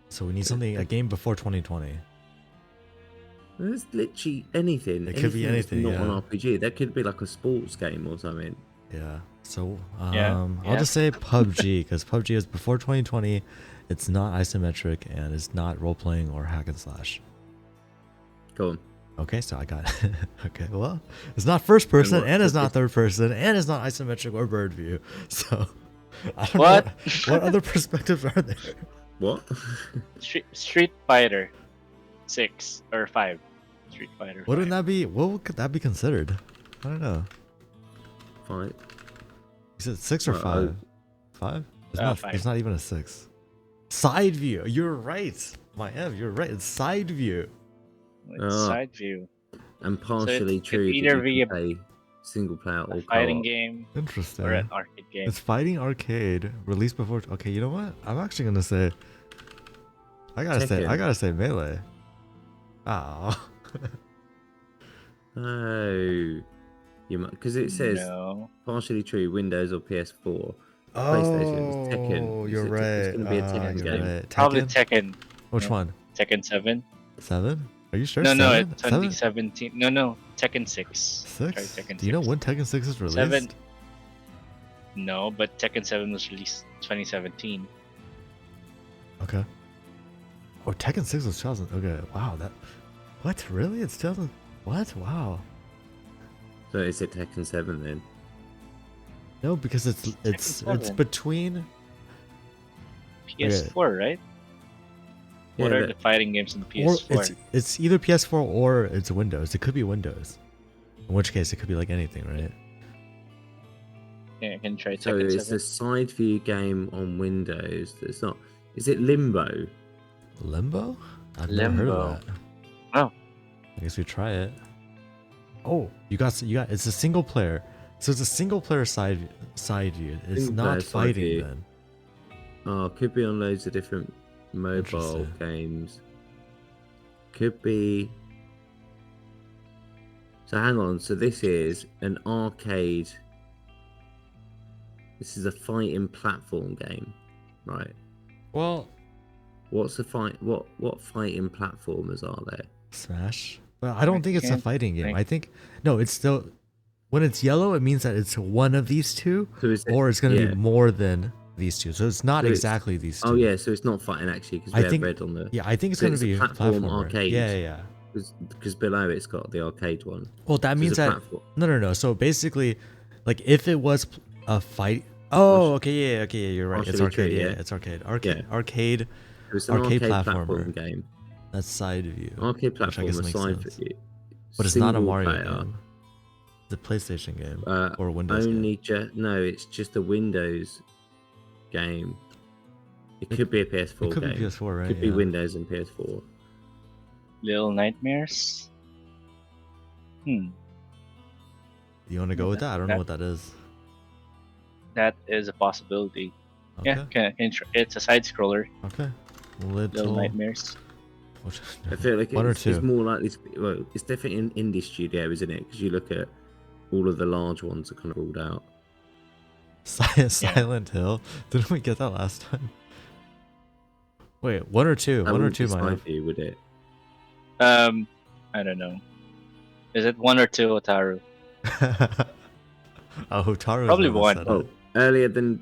So we need something, a game before 2020. There's literally anything. It could be that's anything, not yeah. an RPG. That could be like a sports game or something. Yeah. So Yeah, I'll yeah. just say PUBG because PUBG is before 2020. It's not isometric and it's not role playing or hack and slash. Go on. Okay, so I got okay. Well, it's not first person what- and it's what not is- third person and it's not isometric or bird view. So I don't What? know what other perspectives are there. What? Street Fighter 6 or 5. Street Fighter. Wouldn't 5. that be? What could that be considered? I don't know. Fight. You said 6 or Uh, 5? 5? There's not. 5. There's not even a 6. Side view. You're right, Maiev. You're right. It's side view. It's side view. And partially it could true. that either you be can play single player A or fighting co-op. game Interesting. or an arcade game. It's fighting arcade released before. Okay, you know what? I'm actually gonna say. I Tekken. gotta say melee. Oh. Oh, you might because it says No. partially true. Windows or PS4. PlayStation. It's Tekken. Oh, you're right. It's gonna be a Tekken you're game. right. Probably Tekken? Tekken. Which yeah. one? Tekken 7. 7? Are you sure? No, no, 7? it's 2017. No, Tekken 6. 6? Try Tekken Do you know 6. when Tekken 6 is released? 7. No, but Tekken 7 was released 2017. Okay. Oh, Tekken 6 was 2000. Okay, wow. That. What? Really? It's 2000. What? Wow. So is it Tekken 7 then? No, because it's Tekken 7. between. PS4, right? What Yeah, are but- the fighting games on the Or PS4? it's either PS4 or it's Windows. It could be Windows. In which case, it could be like anything, right? Yeah, I can try So Tekken it's 7. a side view game on Windows. That's not. Is it Limbo? Limbo? I've never heard Limbo. of that. Oh. I guess we try it. Oh, you got. It's a single player. So it's a single player side view. It's Single player not side fighting view. then. Oh, could be on loads of different mobile Interesting. games. Could be. So hang on. So this is an arcade. This is a fighting platform game, right? Well, What's the fight? What fighting platformers are there? Smash. But I don't I think it's a can't fighting game. think. I think no. It's still when it's yellow, it means that it's one of these two, So is it, or it's going to yeah. be more than these two. So it's not So it's- exactly these two. Oh yeah, so it's not fighting actually because I we have think- red on the. Yeah, I think it's So going to it's a be a platform platformer. arcade. Yeah, yeah, yeah. Because below it's got the arcade one. Well, that So means it's a that platform. no. So basically, like if it was a fight. Oh, okay, yeah, you're right. It's Partially arcade. true, Yeah, yeah. it's arcade. Yeah. Arcade. So it's an Arcade arcade platformer. platform game. That's side view. Arcade which I platform guess is makes side sense. view. But it's not a Single Mario player, game. It's a PlayStation game Uh, or a Windows only game. no, it's just a Windows game. It could be a PS4 It could game. be PS4, right? Could be Yeah. Windows and PS4. Little Nightmares. You want to go with that? I don't know That- what that is. That is a possibility. Okay. Yeah, it's a side scroller. Okay. Little Little. Nightmares. I feel like One or it's two. more likely to be. Well, it's definitely an indie studio, isn't it? Because you look at all of the large ones are kind of ruled out. Silent Hill. Didn't we get that last time? Wait, one or two? That One or wouldn't two, be side Maiev? view, would it? I don't know. Is it 1 or 2, Otaru? Oh, Hotaru. Probably one. Oh, later than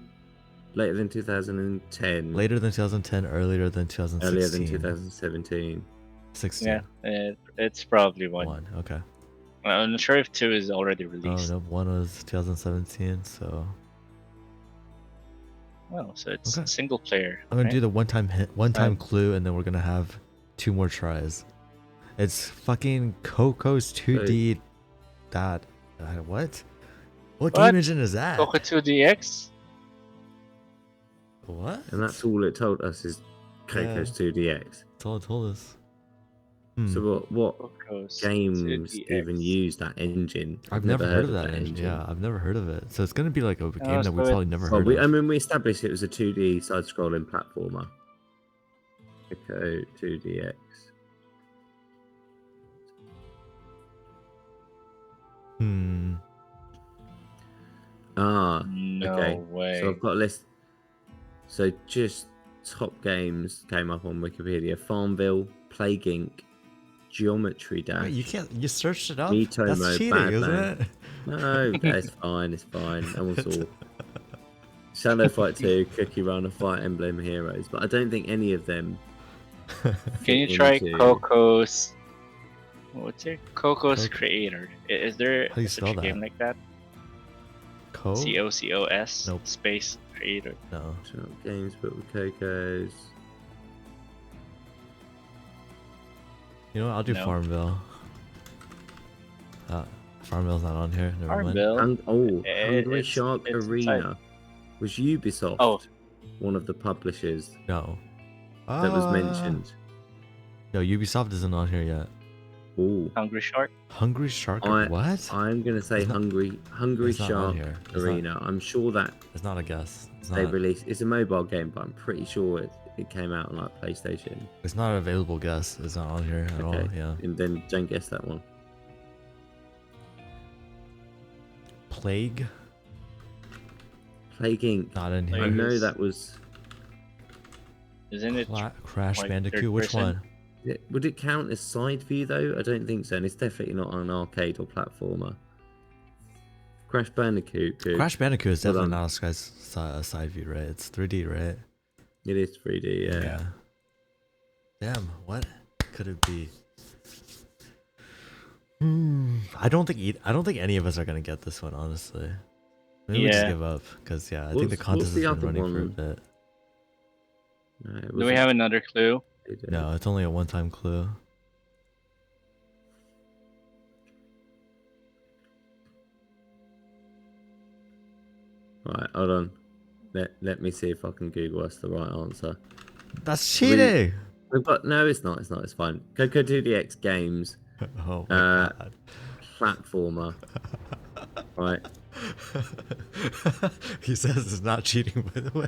2010. Later than 2010, earlier than 2016. Earlier than 2017. 16. Yeah, it's probably 1. One. Okay. I'm not sure if 2 is already Oh released. no, one was 2017. So Well, so it's Okay. single player. I'm gonna right? do the one time Um, clue, and then we're gonna have 2 more tries. It's fucking Coco's 2D. That what? What game What? engine is that? Coco 2DX. What? And that's all it told us is Coco's 2DX. That's all it told us. So what Focus games 2DX. even use that engine? I've never heard of that engine. Yeah, I've never heard of it. So it's gonna be like a game that we so probably never Well, heard I of. mean, we established it was a 2D side-scrolling platformer. Echo 2DX. Ah, No okay. way. So I've got a list. So just top games came up on Wikipedia: Farmville, Plague Inc., Geometry Dash. Wait, you can't. You searched it up. Miitomo, That's cheating, isn't Badland. it? No, it's fine. It's fine. And also Shadow Fight 2, Cookie Run, and Fire Emblem Heroes. But I don't think any of them. Can you fit try into- Coco's? What's it? Coco's Coco- Creator. Is there How do you such spell a game that? like that? Co? COCOS Nope. space Creator. No. Top games, but with Coco's. You know what? I'll do No. Farmville. Farmville's not on here. Never mind. Farmville. Hungry it's- Shark it's Arena. Was Ubisoft Oh. one of the publishers No. that was mentioned? No, Ubisoft isn't on here yet. Ooh. Hungry Shark. Hungry Shark. I- What? I'm gonna say It's not- Hungry it's not on Shark here. It's not- Arena. I'm sure that It's not a guess. It's they not. released. It's a mobile game, but I'm pretty sure it came out on like PlayStation. It's not an available guess. It's not on here at all. Okay. Yeah. And then don't guess that one. Plague. Plague Inc. Not in Plague here. I know is- that was. Isn't it? Crash like Bandicoot. third Which person? one? Would it count as side view though? I don't think so. And it's definitely not an arcade or platformer. Crash Bandicoot. Good. Crash Bandicoot is Hold definitely on. not a side view, right? It's 3D, right? It is 3D. Yeah. Damn, what could it be? I don't think any of us are gonna get this one, honestly. Maybe we just Yeah. give up, because I think the What's contest the has been other running for a one? bit. No, it Do we wasn't have another clue? 3D. No, it's only a one-time clue. Right, hold on. Let me see if I can Google us the right answer. That's We- cheating. We've got no, it's not. It's fine. Coco 2DX games Oh my god. platformer. Right. He says it's not cheating, by the way.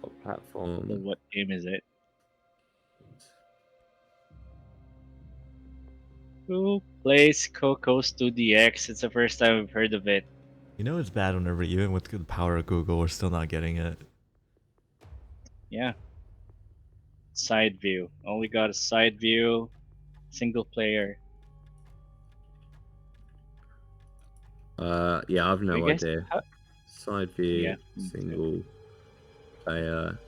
Top platform. What game is it? Who plays Coco's 2DX? It's the first time I've heard of it. You know it's bad whenever, even with the power of Google, we're still not getting it. Yeah. Side view. Only got a side view. Single player. Yeah, I've I no guess- idea. how- Side view, Yeah, me too. single player.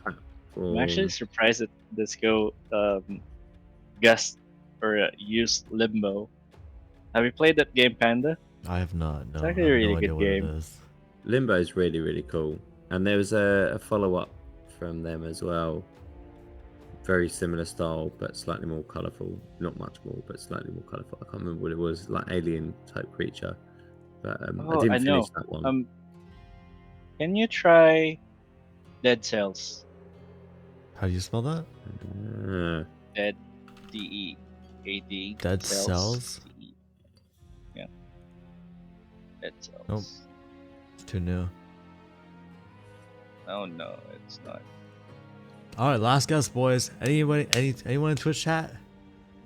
I'm actually surprised that Disco guessed or used Limbo. Have you played that game, Panda? I have not. No, It's I actually have a really no idea good what it game. is. Limbo is really, really cool. And there was a follow-up from them as well. Very similar style, but slightly more colourful. Not much more, but slightly more colourful. I can't remember what it was, like alien type creature. But I Oh, didn't I know. finish that one. Can you try Dead Cells? How do you spell that? Dead, D-E-A-D. Dead Cells? D-E. Yeah. Dead Cells. Nope. It's too new. Oh no, it's not. All right, last guess, boys. Anyone in Twitch chat?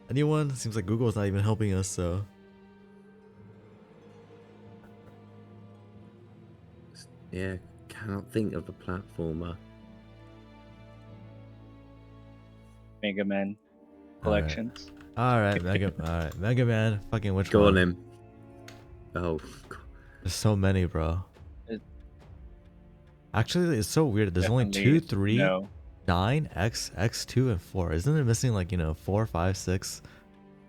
Anyone? Seems like Google's not even helping us. So Yeah, cannot think of a platformer. Mega Man All right. collections. all right, Mega Man. Fucking which Go one? on him. Oh, God. There's so many, bro. It- Actually, it's so weird. There's only Definitely 2, 3, No. 9, X, X2, and 4. Isn't it missing like 4, 5, 6,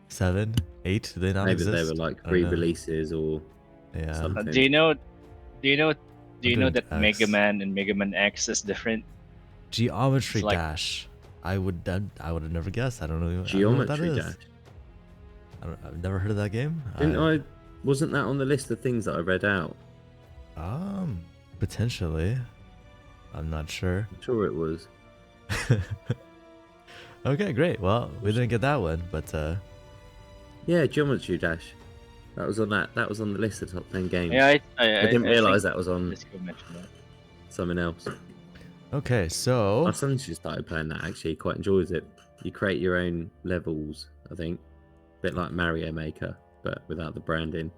7, 8? Do they not Maybe exist? they were like I don't know. re-releases or Yeah. something. Do you know doing that X. Mega Man and Mega Man X is different? Geometry It's like- Dash. I would have never guessed. I don't know. I don't know what Geometry that is. Dash. I've never heard of that game. Wasn't that on the list of things that I read out? Potentially. I'm not sure. I'm sure it was. Okay, great. Well, we didn't get that one, but Yeah, Geometry Dash. That was on the list of top 10 games. Yeah, I didn't think realise that was on Disco mentioned that. something else. okay. My So son just started playing that. Actually, he quite enjoys it. You create your own levels. I think, a bit like Mario Maker, but without the branding.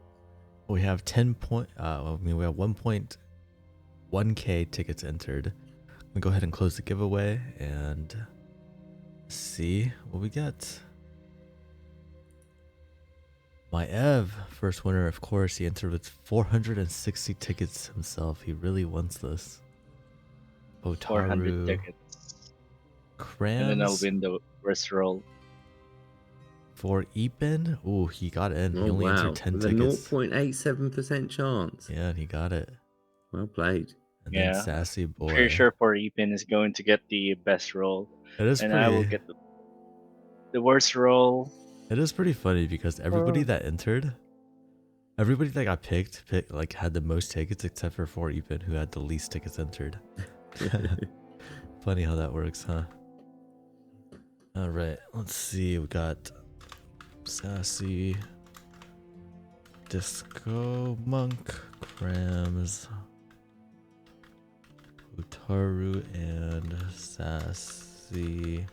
we have 10 point. I mean, we have 1.1k tickets entered. We go ahead and close the giveaway and see what we get. Maiev, first winner, of course. He entered with 460 tickets himself. He really wants this. 400 Otaru, tickets. And then I'll Crams win the first roll. for Epen. Ooh, he got in. He Oh only wow! entered 10 With a tickets. 0.87% chance. Yeah, and he got it. Well played. And Yeah. then Sassy Boy. Pretty sure for Epin is going to get the best roll. It is And I will pretty. get the worst roll. It is pretty funny because everybody that entered, everybody that got picked, like had the most tickets except for Epen, who had the least tickets entered. Funny how that works, huh? All right, let's see. We got Sassy, Discomonk, Crams, Utaru, and Sassy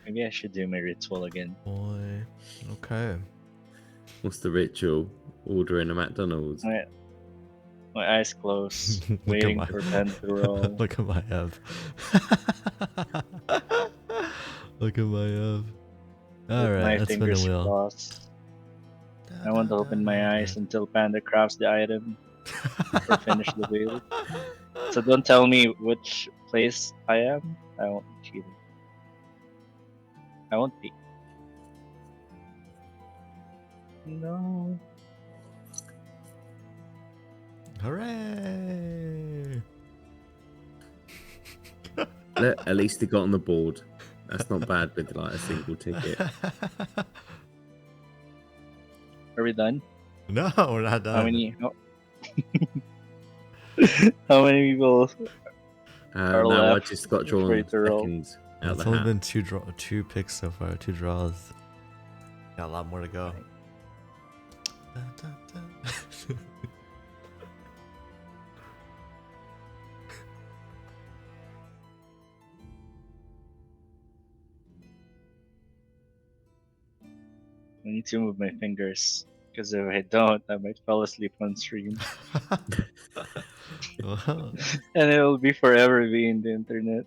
Maybe I should do my ritual again. Boy. Okay. What's the ritual? Ordering a McDonald's. My eyes closed, Look at waiting my- for Panda to roll. Look at my Ev. Look at my Ev. With Alright, my let's spin the fingers wheel. crossed. I want to open my eyes until Panda crafts the item or finish the wheel. So don't tell me which place I am. I won't be cheating. I won't be. No. Hooray! At least he got on the board. That's not bad with like a single ticket. Are we done? No, we're not done. How many? How many people? Are No, I left just got for drawn you to roll? second out It's the only hat. been two picks so far, 2 draws. Got a lot more to go. I need to move my fingers because if I don't, I might fall asleep on stream, Well, and it'll be forever being the internet.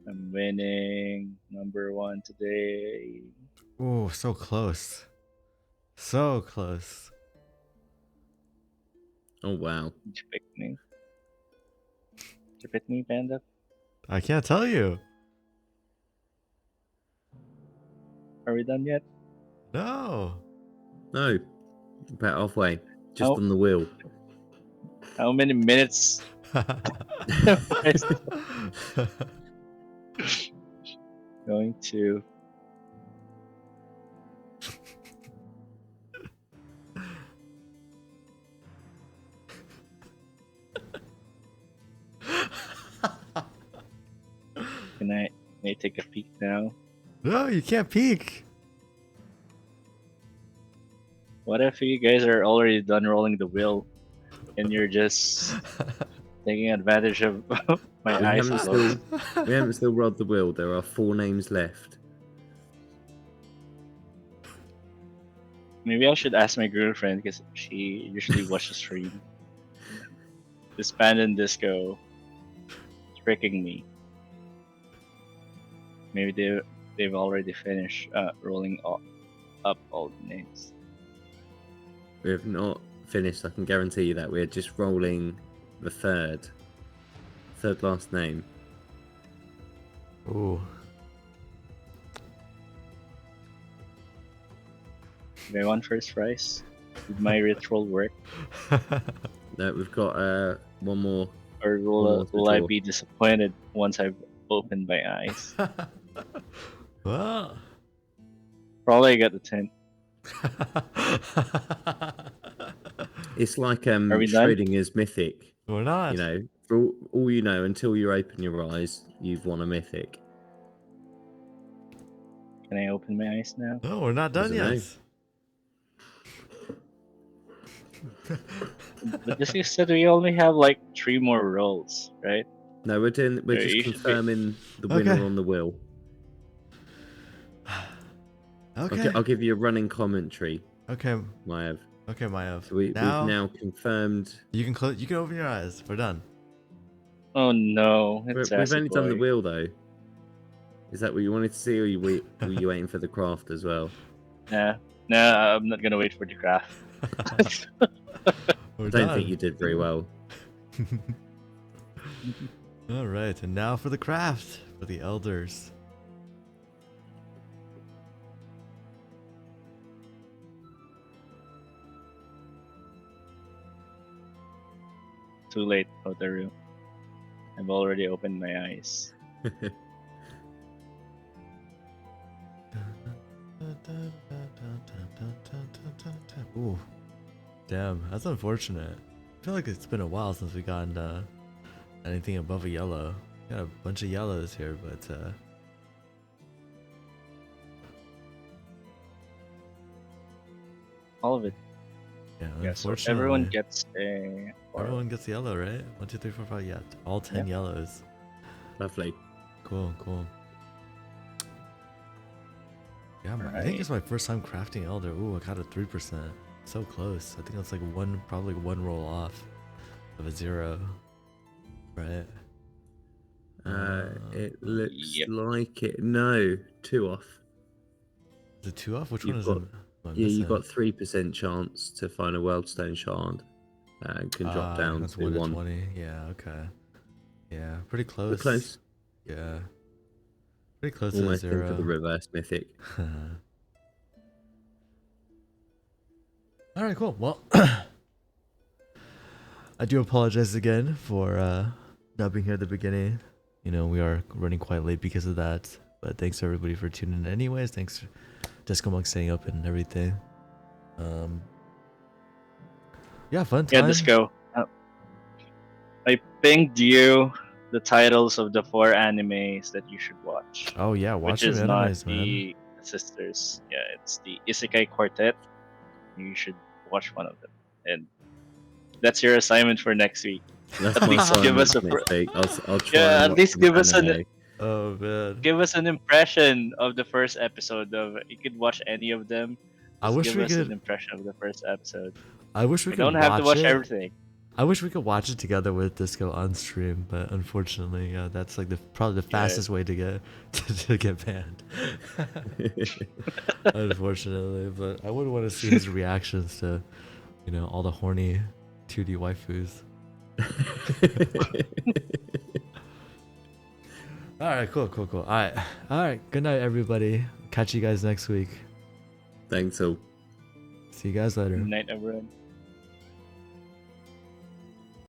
I'm winning number 1 today. ooh, so close. So close. Oh wow! Did you pick me? Did you pick me, Panda? I can't tell you. Are we done yet? No. No, about halfway. Just Oh. on the wheel. How many minutes? Going to. Can I take a peek now? No, you can't peek. What if you guys are already done rolling the wheel and you're just taking advantage of my We eyes haven't closed? We haven't still rolled the wheel. There are 4 names left. Maybe I should ask my girlfriend because she usually watches stream. This Panda and Disco tricking me. Maybe they've already finished rolling up all the names. We have not finished. I can guarantee you that we're just rolling the third last name. Ooh. Do I want first prize? Did my ritual work? No, we've got one more. Or One more to will I draw. be disappointed once I've opened my eyes? Well. Probably I got the 10. It's like Are we done? Schrodinger's mythic. We're not. You know, for all you know, until you open your eyes, you've won a mythic. Can I open my eyes now? No, we're not done Doesn't yet. But this is said we only have like 3 more rolls, right? No, we're So just you should be- confirming the winner Okay. on the wheel. Okay. I'll give you a running commentary, Okay. Maiev. Okay, Maiev. So we've now confirmed. You can close. You can open your eyes. We're done. Oh no, it's We've only done the boy. wheel though. Is that what you wanted to see, or were you waiting for the craft as well? Nah, I'm not gonna wait for the craft. We're I don't done. think you did very well. All right, and now for the craft for the elders. Too late, Otaru. I've already opened my eyes. Ooh, damn, that's unfortunate. I feel like it's been a while since we gotten anything above a yellow. Got a bunch of yellows here, but All of it. yeah, Yeah, so unfortunately, everyone gets a. everyone gets yellow, right? 1, 2, 3, 4, 5. Yeah, all 10 yellows. Lovely. Cool. Yeah, I think it's my first time crafting elder. Ooh, I got a 3%. So close. I think that's like probably one roll off of a 0. Right? It looks Yep. like it. No, 2 off. Is it 2 off? Which You've one is got- it? Am I Yeah, you missing? got 3% chance to find a Weldstone shard, and can drop down that's to 1 to 1. 20. Yeah, okay. Yeah, pretty close. We're close. Yeah. Pretty close Almost to into 0. the reverse mythic. Alright, cool. Well, I do apologize again for not being here at the beginning. You know, we are running quite late because of that. But thanks everybody for tuning in anyways. Thanks Discomonk staying up and everything. Yeah, fun time. Yeah, Disco. I pinged you the titles of the 4 animes that you should watch. Oh yeah, watch Which some is not animes, man. the sisters. Yeah, it's the Isekai Quartet. You should watch one of them. And that's your assignment for next week. That's At my least give us assignment a next week. I'll try. Yeah, and at watch least some give us anime. Oh man. give us an impression of the first episode of. You could watch any of them. I Just wish give we us an could. impression of the first episode. I wish we You could don't have to watch it. everything. I wish we could watch it together with Disco on stream, but unfortunately, yeah, that's like probably the fastest way to get to get banned. Unfortunately, but I would want to see his reactions to, you know, all the horny 2D waifus. All right, cool. All right. Good night, everybody. Catch you guys next week. Thanks all. See you guys later. Good night, everyone.